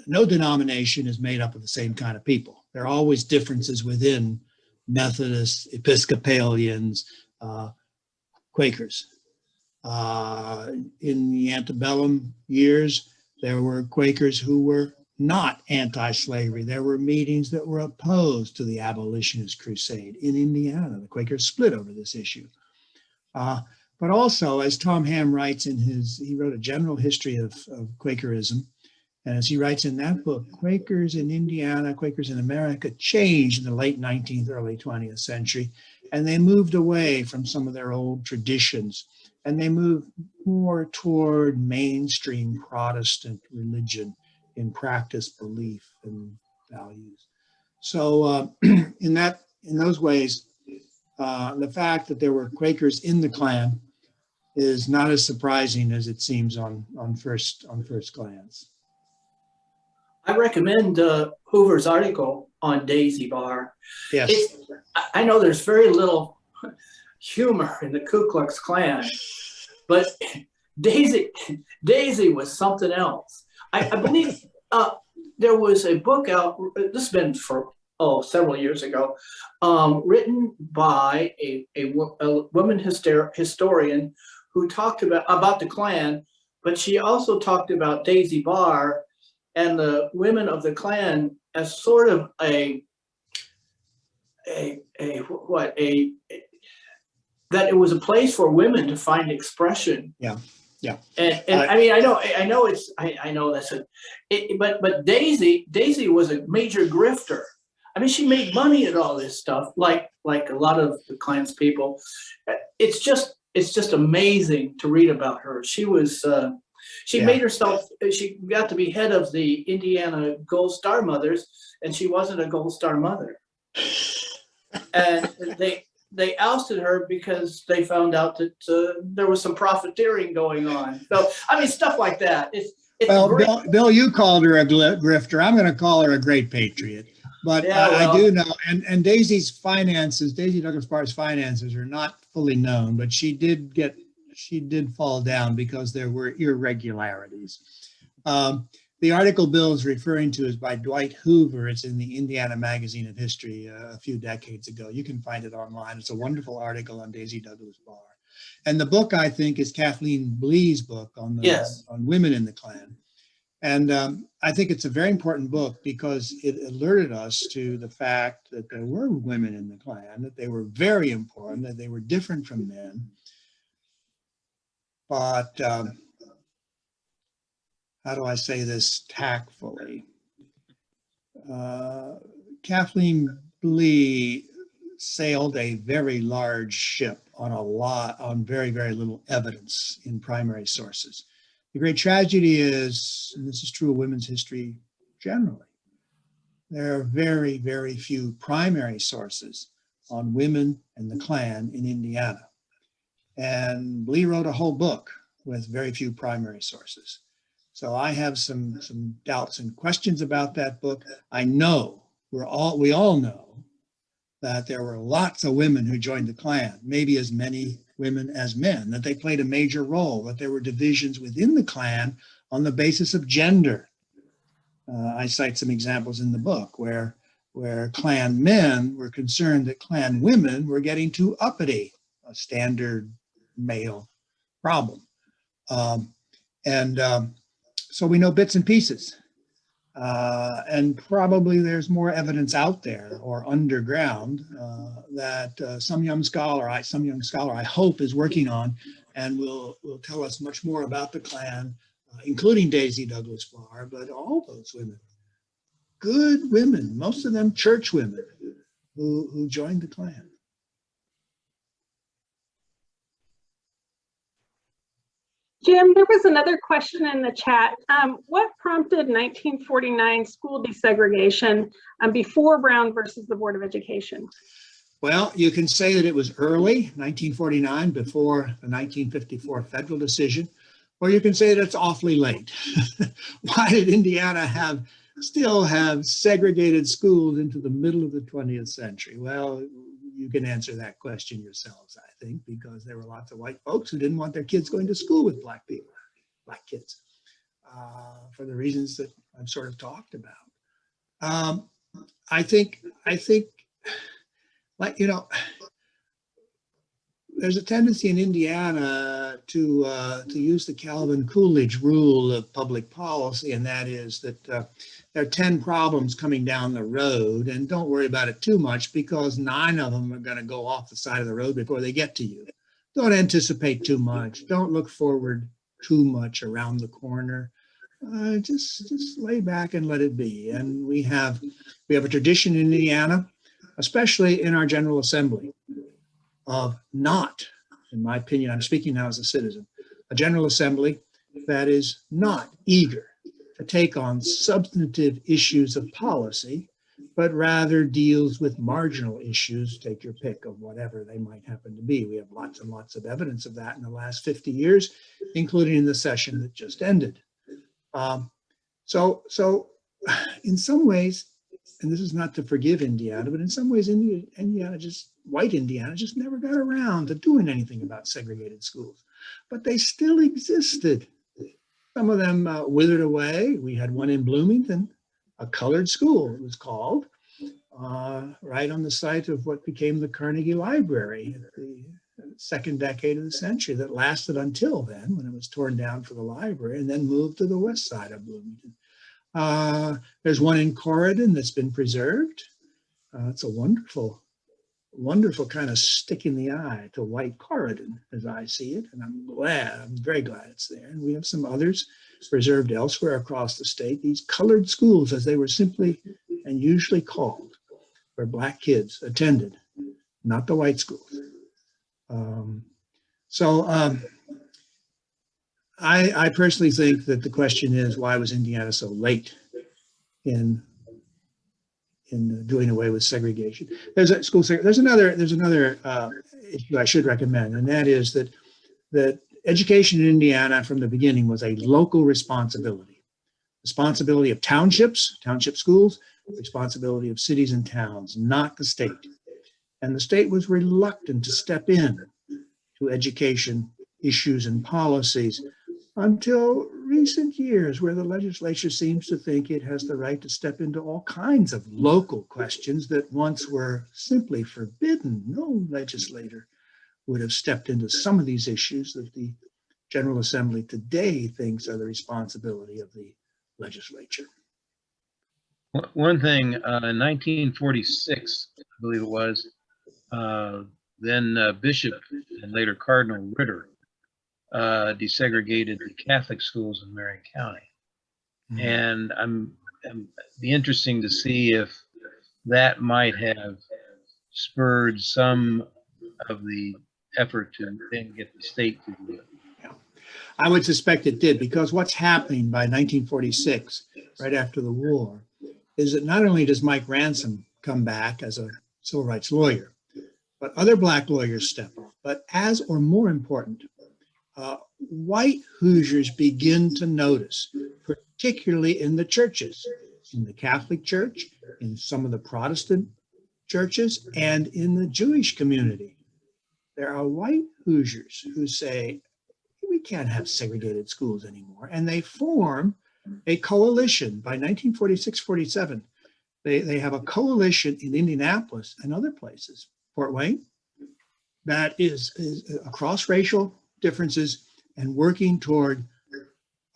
no denomination is made up of the same kind of people. There are always differences within Methodists, Episcopalians, Quakers. In the antebellum years, there were Quakers who were not anti-slavery. There were meetings that were opposed to the abolitionist crusade in Indiana. The Quakers split over this issue. But also, as Tom Ham writes he wrote a general history of Quakerism. And as he writes in that book, Quakers in Indiana, Quakers in America changed in the late 19th, early 20th century, and they moved away from some of their old traditions, and they moved more toward mainstream Protestant religion in practice, belief, and values. So in those ways, the fact that there were Quakers in the Klan is not as surprising as it seems on first glance. I recommend Hoover's article on Daisy Barr. Yes. I know there's very little humor in the Ku Klux Klan, but Daisy was something else. I believe there was a book out, this has been for several years ago, written by a woman historian who talked about the Klan, but she also talked about Daisy Barr and the women of the Klan as sort of that it was a place for women to find expression. Yeah. Yeah. And I mean, I know that's it, but Daisy was a major grifter. I mean, she made money at all this stuff, like a lot of the Klan's people. It's just amazing to read about her. She was, she made herself, she got to be head of the Indiana Gold Star Mothers, and she wasn't a Gold Star mother. And they ousted her because they found out that there was some profiteering going on. So, I mean, stuff like that. It's well, Bill, you called her a grifter. I'm going to call her a great patriot. But yeah, I do know, and Daisy's finances, Daisy Douglas Barr's finances are not fully known, but she did fall down because there were irregularities. The article Bill is referring to is by Dwight Hoover. It's in the Indiana Magazine of History a few decades ago. You can find it online. It's a wonderful article on Daisy Douglas Barr. And the book, I think, is Kathleen Blee's book on women in the Klan. And I think it's a very important book because it alerted us to the fact that there were women in the Klan, that they were very important, that they were different from men. But how do I say this tactfully? Kathleen Blee sailed a very large ship on very, very little evidence in primary sources. The great tragedy is, and this is true of women's history generally, there are very, very few primary sources on women and the Klan in Indiana. And Lee wrote a whole book with very few primary sources. So I have some doubts and questions about that book. I know we all know that there were lots of women who joined the Klan, maybe as many women as men, that they played a major role, that there were divisions within the Klan on the basis of gender. I cite some examples in the book where Klan men were concerned that Klan women were getting too uppity, a standard male problem. So we know bits and pieces. And probably there's more evidence out there or underground that some young scholar I hope is working on and will tell us much more about the Klan, including Daisy Douglas Barr, but all those women, good women, most of them church women who joined the Klan. Jim, there was another question in the chat. What prompted 1949 school desegregation before Brown versus the Board of Education? Well, you can say that it was early, 1949, before the 1954 federal decision, or you can say that it's awfully late. Why did Indiana still have segregated schools into the middle of the 20th century? Well, you can answer that question yourselves, I think, because there were lots of white folks who didn't want their kids going to school with black people, black kids, for the reasons that I've sort of talked about. I think, like, you know, there's a tendency in Indiana to use the Calvin Coolidge rule of public policy, and that is that there are 10 problems coming down the road, and don't worry about it too much because 9 of them are going to go off the side of the road before they get to you. Don't anticipate too much. Don't look forward too much around the corner. Just lay back and let it be. And we have a tradition in Indiana, especially in our General Assembly, of not, in my opinion, I'm speaking now as a citizen, a General Assembly that is not eager to take on substantive issues of policy, but rather deals with marginal issues, take your pick of whatever they might happen to be. We have lots and lots of evidence of that in the last 50 years, including in the session that just ended. So in some ways, and this is not to forgive Indiana, but in some ways, white Indiana just never got around to doing anything about segregated schools. But they still existed. Some of them withered away. We had one in Bloomington, a colored school, it was called, right on the site of what became the Carnegie Library in the second decade of the century, that lasted until then, when it was torn down for the library and then moved to the west side of Bloomington. There's one in Corydon that's been preserved. It's a wonderful kind of stick in the eye to white Corydon, as I see it, and I'm very glad it's there. And we have some others preserved elsewhere across the state. These colored schools, as they were simply and usually called, where black kids attended, not the white schools. I personally think that the question is, why was Indiana so late in doing away with segregation? There's another issue I should recommend, and that is that education in Indiana from the beginning was a local responsibility of township schools, responsibility of cities and towns, not the state. And the state was reluctant to step in to education issues and policies until recent years, where the legislature seems to think it has the right to step into all kinds of local questions that once were simply forbidden. No legislator would have stepped into some of these issues that the General Assembly today thinks are the responsibility of the legislature. One thing, in 1946, I believe it was, then Bishop and later Cardinal Ritter desegregated the Catholic schools in Marion County. Mm-hmm. And I'm be interesting to see if that might have spurred some of the effort to then get the state to do it. I would suspect it did, because what's happening by 1946, right after the war, is that not only does Mike Ransom come back as a civil rights lawyer, but other Black lawyers step up. But as or more important, white Hoosiers begin to notice, particularly in the churches, in the Catholic Church, in some of the Protestant churches, and in the Jewish community. There are white Hoosiers who say, we can't have segregated schools anymore. And they form a coalition. By 1946-47, they have a coalition in Indianapolis and other places, Fort Wayne, that is across racial differences and working toward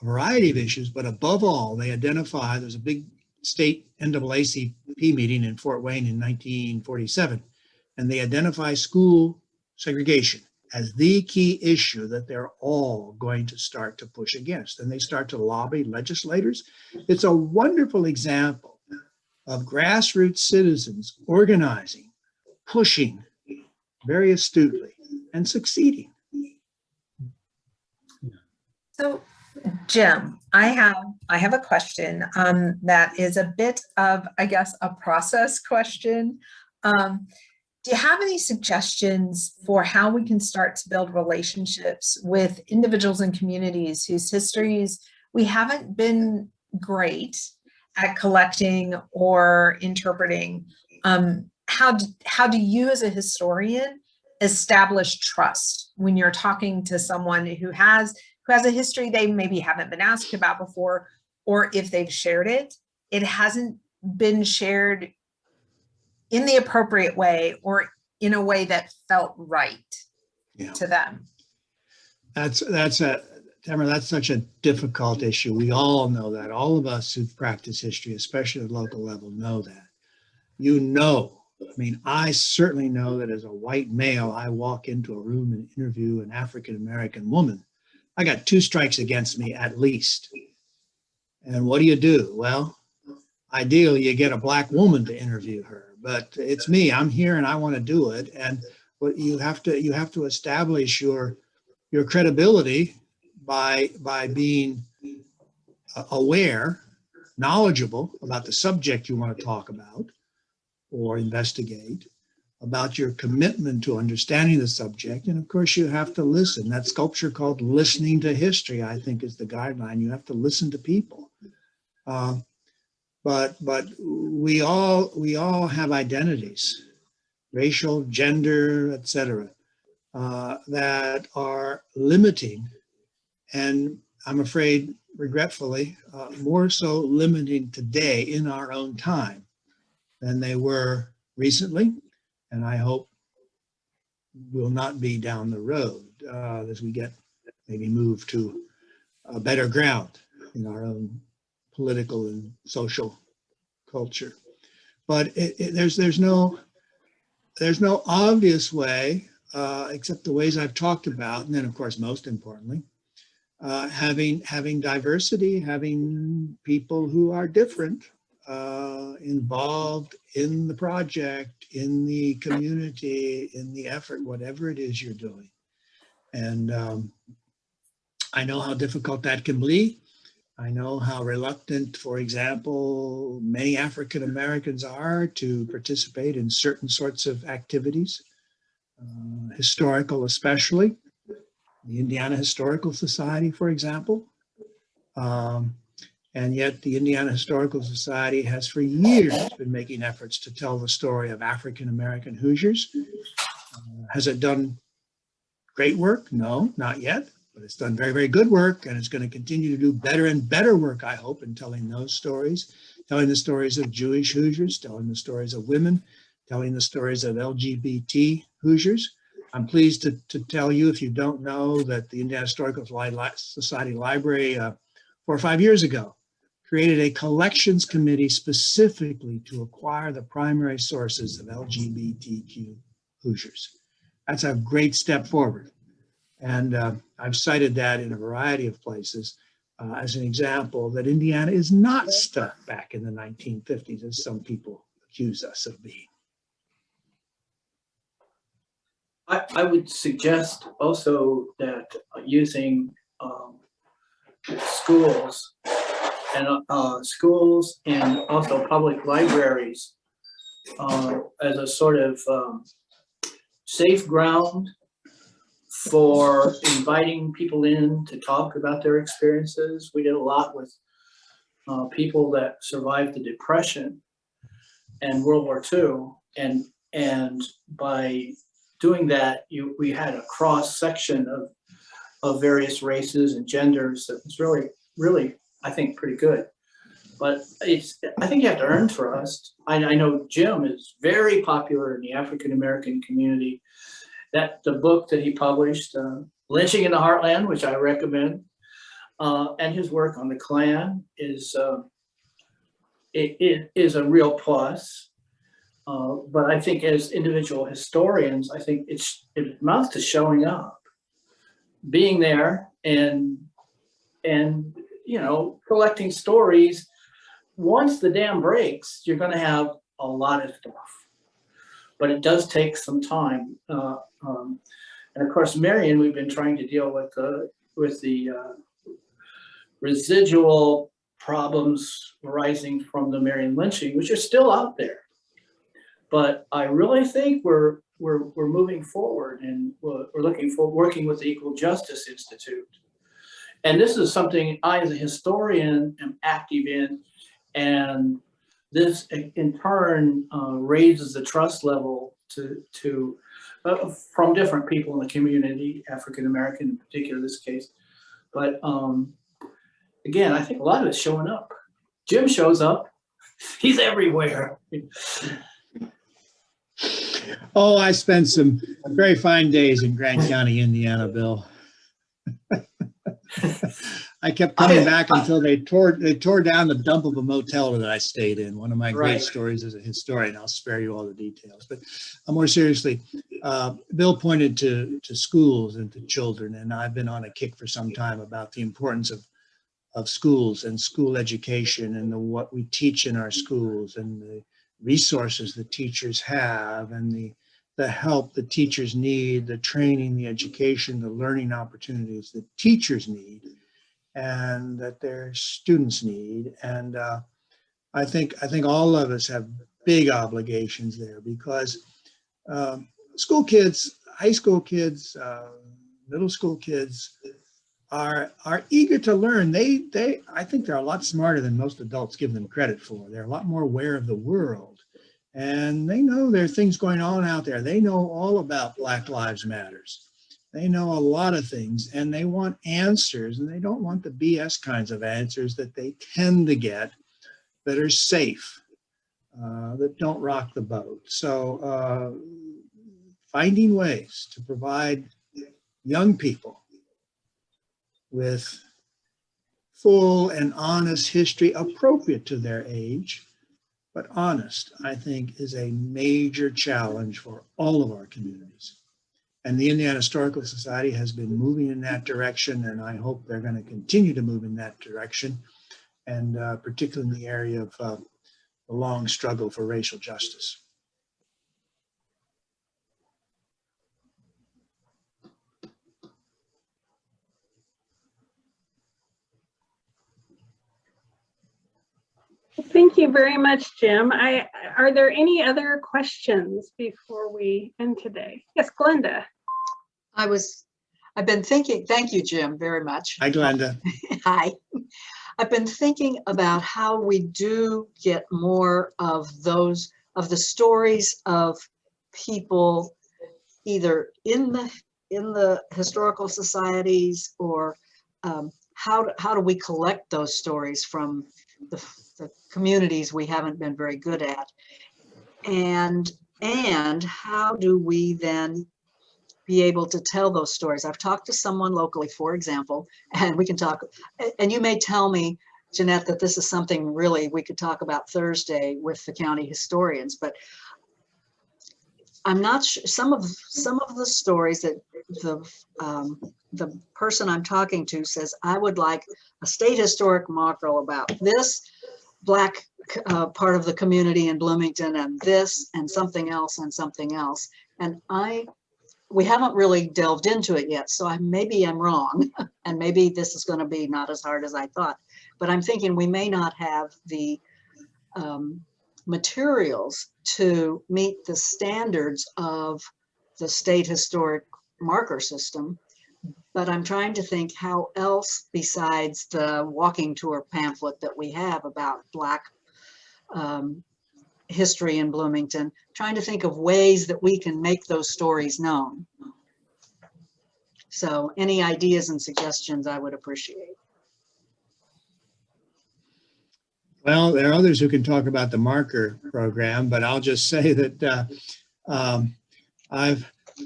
a variety of issues. But above all, they identify, there's a big state NAACP meeting in Fort Wayne in 1947, and they identify school segregation as the key issue that they're all going to start to push against. And they start to lobby legislators. It's a wonderful example of grassroots citizens organizing, pushing very astutely, and succeeding. So, Jim, I have a question that is a bit of, I guess, a process question. Do you have any suggestions for how we can start to build relationships with individuals and communities whose histories we haven't been great at collecting or interpreting? How do you as a historian establish trust when you're talking to someone who has a history they maybe haven't been asked about before, or if they've shared it, it hasn't been shared in the appropriate way or in a way that felt right to them? That's such a difficult issue. We all know that. All of us who've practiced history, especially at the local level, know that. I mean, I certainly know that as a white male, I walk into a room and interview an African-American woman, I got 2 strikes against me at least. And what do? Well, ideally, you get a Black woman to interview her. But it's me. I'm here and I want to do it. And what you have to establish your credibility by being aware, knowledgeable about the subject you want to talk about or investigate, about your commitment to understanding the subject. And of course, you have to listen. That sculpture called listening to history, I think, is the guideline. You have to listen to people. But we all have identities, racial, gender, etc., that are limiting, and I'm afraid, regretfully, more so limiting today in our own time than they were recently, and I hope will not be down the road as we get maybe move to a better ground in our own political and social culture. But there's no obvious way, except the ways I've talked about, and then of course most importantly, having diversity, having people who are different involved in the project, in the community, in the effort, whatever it is you're doing. And I know how difficult that can be. I know how reluctant, for example, many African Americans are to participate in certain sorts of activities, historical especially, the Indiana Historical Society, for example. And yet the Indiana Historical Society has for years been making efforts to tell the story of African American Hoosiers. Has it done great work? No, not yet. But it's done very, very good work, and it's going to continue to do better and better work, I hope, in telling those stories, telling the stories of Jewish Hoosiers, telling the stories of women, telling the stories of LGBT Hoosiers. I'm pleased to tell you, if you don't know, that the Indiana Historical Society Library 4 or 5 years ago created a collections committee specifically to acquire the primary sources of LGBTQ Hoosiers. That's a great step forward. And I've cited that in a variety of places as an example that Indiana is not stuck back in the 1950s, as some people accuse us of being. I would suggest also that using schools and also public libraries as a sort of safe ground for inviting people in to talk about their experiences. We did a lot with people that survived the Depression and World War II, and by doing that, we had a cross section of various races and genders that was really, I think, pretty good. But I think you have to earn trust. I know Jim is very popular in the African-American community. That the book that he published, Lynching in the Heartland, which I recommend, and his work on the Klan is it is a real plus. But I think as individual historians, I think it amounts to showing up, being there, and collecting stories. Once the dam breaks, you're going to have a lot of stuff, but it does take some time. And of course, Marion, we've been trying to deal with the residual problems arising from the Marion lynching, which are still out there. But I really think we're moving forward, and we're looking for working with the Equal Justice Institute. And this is something I, as a historian, am active in, and this in turn raises the trust level to from different people in the community, African American in particular in this case. But again, I think a lot of it's showing up. Jim shows up; he's everywhere. Oh, I spent some very fine days in Grant County, Indiana, Bill. I kept coming back until they tore down the dump of a motel that I stayed in. One of my great stories as a historian. I'll spare you all the details. But more seriously, Bill pointed to schools and to children, and I've been on a kick for some time about the importance of schools and school education and what we teach in our schools and the resources that teachers have and the help that teachers need, the training, the education, the learning opportunities that teachers need and that their students need. And I think all of us have big obligations there, because school kids, high school kids, middle school kids are eager to learn. I think they're a lot smarter than most adults give them credit for. They're a lot more aware of the world. And they know there are things going on out there. They know all about Black Lives Matters. They know a lot of things, and they want answers, and they don't want the BS kinds of answers that they tend to get that are safe, that don't rock the boat. So finding ways to provide young people with full and honest history appropriate to their age, but honest, I think, is a major challenge for all of our communities. And the Indiana Historical Society has been moving in that direction, and I hope they're going to continue to move in that direction, and particularly in the area of the long struggle for racial justice. Thank you very much, Jim. Are there any other questions before we end today? Yes, Glenda. I've been thinking, thank you, Jim, very much. Hi, Glenda. Hi. I've been thinking about how we do get more of the stories of people either in the historical societies, or how do we collect those stories from the communities we haven't been very good at, and how do we then be able to tell those stories? I've talked to someone locally, for example, and we can talk, and you may tell me, Jeanette, that this is something really we could talk about Thursday with the county historians, but I'm not sure, some of the stories that the person I'm talking to says, I would like a state historic model about this Black part of the community in Bloomington, and this, and something else, and something else. And I we haven't really delved into it yet, so maybe I'm wrong, and maybe this is going to be not as hard as I thought. But I'm thinking we may not have the materials to meet the standards of the state historic marker system. But I'm trying to think how else besides the walking tour pamphlet that we have about Black history in Bloomington, trying to think of ways that we can make those stories known. So any ideas and suggestions I would appreciate. Well, there are others who can talk about the marker program, but I'll just say that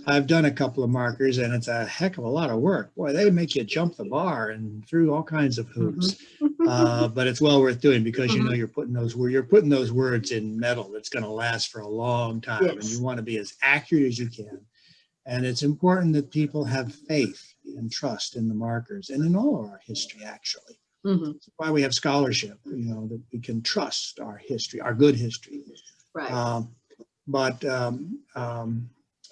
I've done a couple of markers, and it's a heck of a lot of work. Boy, they make you jump the bar and through all kinds of hoops. But it's well worth doing because you know you're putting those words in metal that's going to last for a long time, and you want to be as accurate as you can. And it's important that people have faith and trust in the markers and in all of our history, actually. That's why we have scholarship, you know, that we can trust our history, our good history. Right.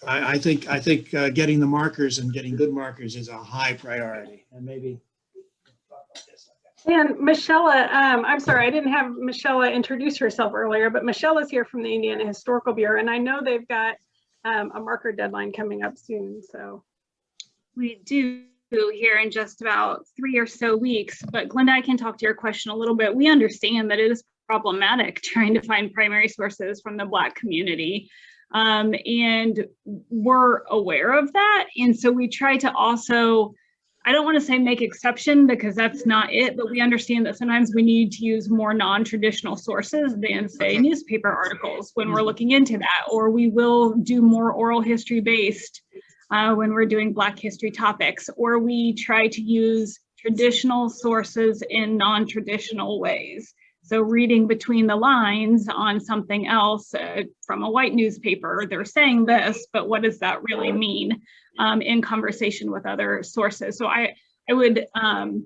I think getting the markers and getting good markers is a high priority. And maybe. And Michella, I'm sorry, I didn't have Michella introduce herself earlier, but Michella's here from the Indiana Historical Bureau, and I know they've got a marker deadline coming up soon. So we do here in just about 3 or so weeks. But Glenda, I can talk to your question a little bit. We understand that it is problematic trying to find primary sources from the Black community. And we're aware of that. And so we try to also, I don't want to say make exception because that's not it, but we understand that sometimes we need to use more non-traditional sources than say newspaper articles when we're looking into that, or we will do more oral history based when we're doing Black history topics, or we try to use traditional sources in non-traditional ways. So reading between the lines on something else from a white newspaper, they're saying this, but what does that really mean in conversation with other sources? So I don't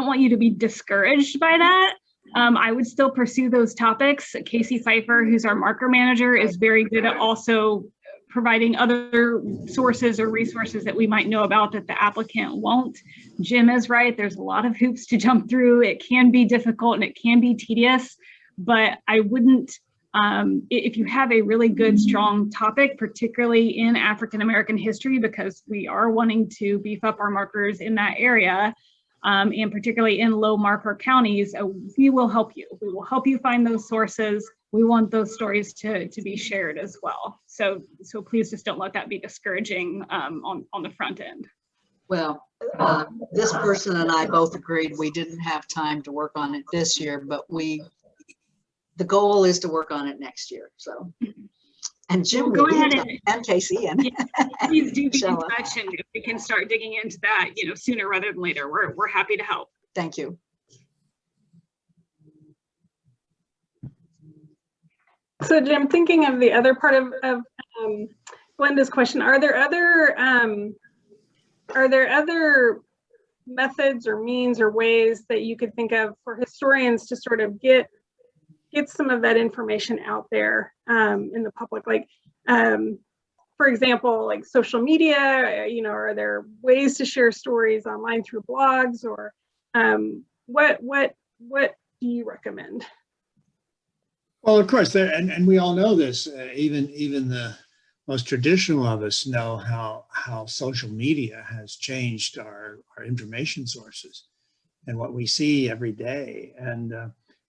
want you to be discouraged by that. I would still pursue those topics. Casey Pfeiffer, who's our marker manager, is very good at also providing other sources or resources that we might know about that the applicant won't. Jim is right, there's a lot of hoops to jump through. It can be difficult and it can be tedious, but I wouldn't, if you have a really good, strong topic, particularly in African American history, because we are wanting to beef up our markers in that area, and particularly in low marker counties, we will help you. We will help you find those sources. We want those stories to be shared as well. So please just don't let that be discouraging on the front end. Well, this person and I both agreed we didn't have time to work on it this year, but the goal is to work on it next year. So, and Jim, go ahead and Casey, and please do be in touch, and if we can start digging into that, sooner rather than later, we're happy to help. Thank you. So Jim, thinking of the other part of Glenda's question, are there other methods or means or ways that you could think of for historians to sort of get some of that information out there in the public? Like, for example, like social media, are there ways to share stories online through blogs, or what do you recommend? Well, of course, and we all know this. Even the most traditional of us know how social media has changed our information sources and what we see every day. And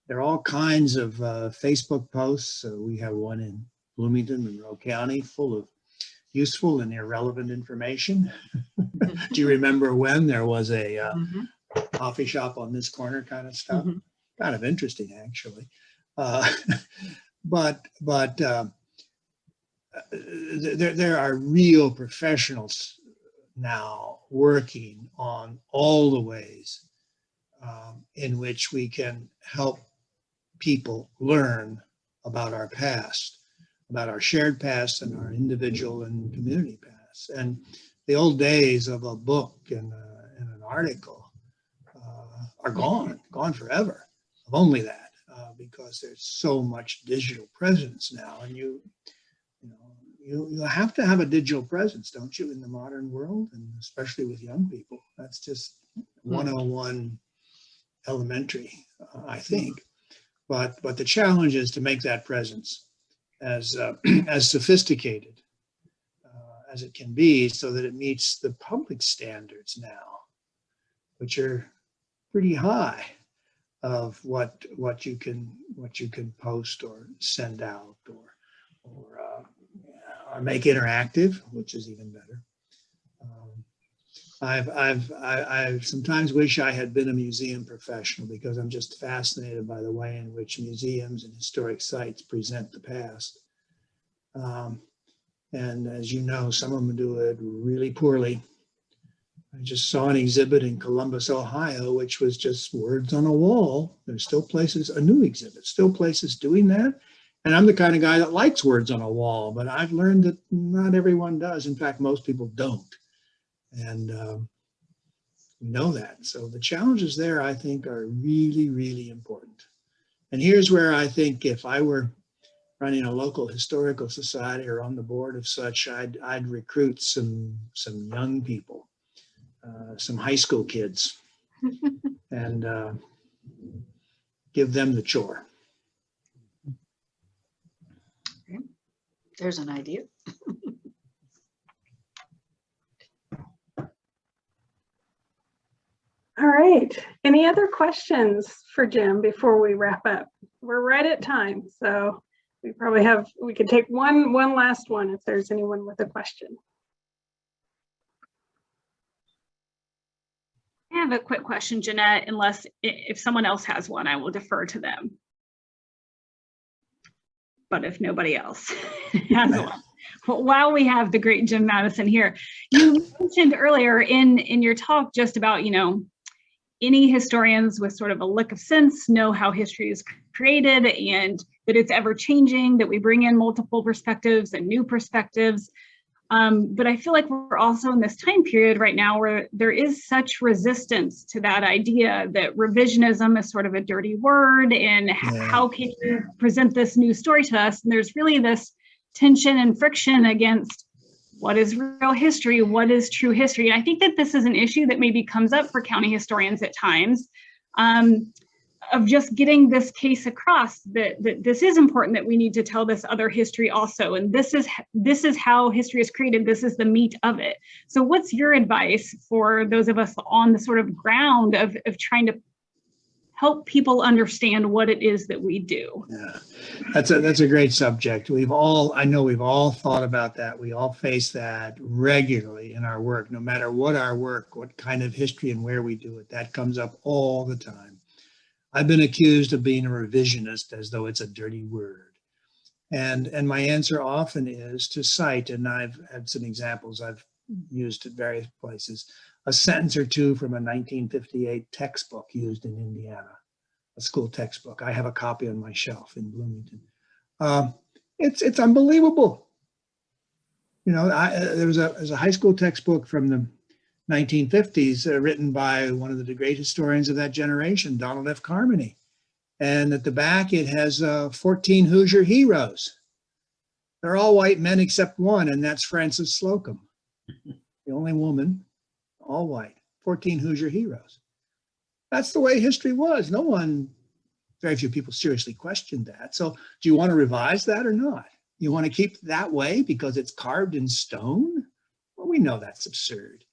there are all kinds of Facebook posts. We have one in Bloomington, Monroe County, full of useful and irrelevant information. Do you remember when there was a coffee shop on this corner kind of stuff? Kind of interesting, actually. But there are real professionals now working on all the ways in which we can help people learn about our past, about our shared past and our individual and community past. And the old days of a book and an article are gone forever, of only that. Because there's so much digital presence now, and you have to have a digital presence, don't you, in the modern world, and especially with young people. That's just 101 elementary, I think. But the challenge is to make that presence as as sophisticated as it can be, so that it meets the public standards now, which are pretty high, of what you can post or send out or make interactive, which is even better. I sometimes wish I had been a museum professional, because I'm just fascinated by the way in which museums and historic sites present the past. And as you know, some of them do it really poorly. I just saw an exhibit in Columbus, Ohio, which was just words on a wall. There's still places, a new exhibit, still places doing that. And I'm the kind of guy that likes words on a wall, but I've learned that not everyone does. In fact, most people don't. And we know that. So the challenges there, I think, are really, really important. And here's where I think if I were running a local historical society or on the board of such, I'd recruit some young people, some high school kids, and give them the chore. There's an idea. All right. Any other questions for Jim before we wrap up? We're right at time, so we could take one last one if there's anyone with a question. I have a quick question, Jeanette, unless if someone else has one, I will defer to them. But if nobody else has one. Well, while we have the great Jim Madison here, you mentioned earlier in your talk just about, any historians with sort of a lick of sense know how history is created and that it's ever changing, that we bring in multiple perspectives and new perspectives. But I feel like we're also in this time period right now where there is such resistance to that idea that revisionism is sort of a dirty word, and how can you present this new story to us? And there's really this tension and friction against what is real history, what is true history. And I think that this is an issue that maybe comes up for county historians at times, of just getting this case across that this is important, that we need to tell this other history also. And this is how history is created. This is the meat of it. So what's your advice for those of us on the sort of ground of trying to help people understand what it is that we do? Yeah, that's a great subject. I know we've all thought about that. We all face that regularly in our work, no matter what our work, what kind of history and where we do it. That comes up all the time. I've been accused of being a revisionist, as though it's a dirty word. And my answer often is to cite, and I've had some examples I've used at various places, a sentence or two from a 1958 textbook used in Indiana, a school textbook. I have a copy on my shelf in Bloomington. It's unbelievable. There's a high school textbook from the 1950s written by one of the great historians of that generation, Donald F. Carmody. And at the back, it has 14 Hoosier heroes. They're all white men except one, and that's Frances Slocum, the only woman, all white, 14 Hoosier heroes. That's the way history was. Very few people seriously questioned that. So do you want to revise that or not? You want to keep it that way because it's carved in stone? Well, we know that's absurd.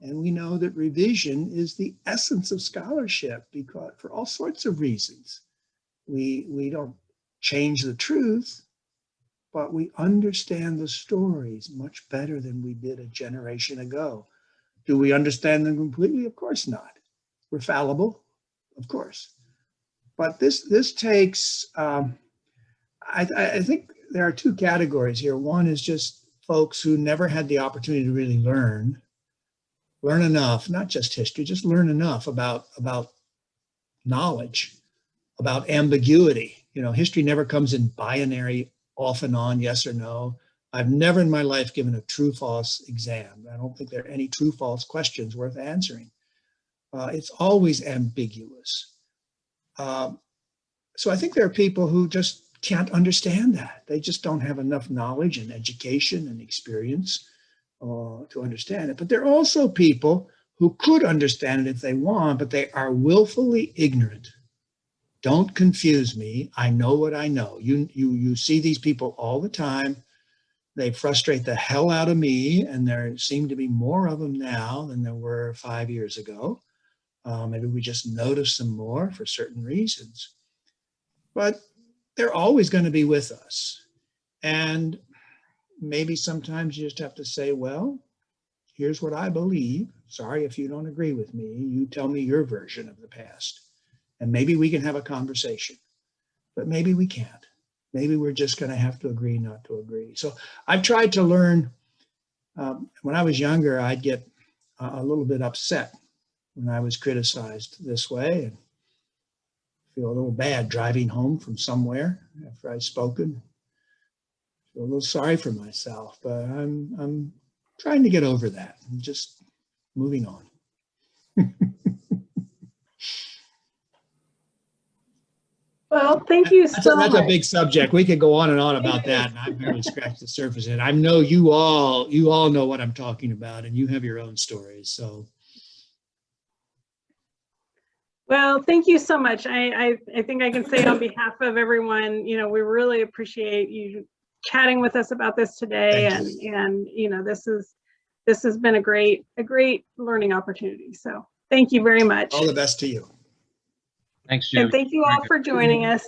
And we know that revision is the essence of scholarship, because for all sorts of reasons. We don't change the truth, but we understand the stories much better than we did a generation ago. Do we understand them completely? Of course not. We're fallible, of course. But this takes, I think there are two categories here. One is just folks who never had the opportunity to really learn enough, not just history, just learn enough about knowledge, about ambiguity. History never comes in binary, off and on, yes or no. I've never in my life given a true-false exam. I don't think there are any true-false questions worth answering. It's always ambiguous. So I think there are people who just can't understand that. They just don't have enough knowledge and education and experience to understand it. But there are also people who could understand it if they want, but they are willfully ignorant. Don't confuse me. I know what I know. You see these people all the time. They frustrate the hell out of me, and there seem to be more of them now than there were 5 years ago. Maybe we just notice them more for certain reasons. But they're always going to be with us. And maybe sometimes you just have to say, well, here's what I believe. Sorry if you don't agree with me. You tell me your version of the past. And maybe we can have a conversation. But maybe we can't. Maybe we're just going to have to agree not to agree. So I've tried to learn. When I was younger, I'd get a little bit upset when I was criticized this way and feel a little bad driving home from somewhere after I'd spoken. Feel a little sorry for myself, but I'm trying to get over that. I'm just moving on. Well, thank you so much. That's a big subject. We could go on and on about that, and I've barely scratched the surface. And I know you all know what I'm talking about, and you have your own stories. So, well, thank you so much. I think I can say on behalf of everyone, we really appreciate you chatting with us about this today, and this has been a great learning opportunity. So, thank you very much. All the best to you. Thanks, Jim. And thank you all for joining us.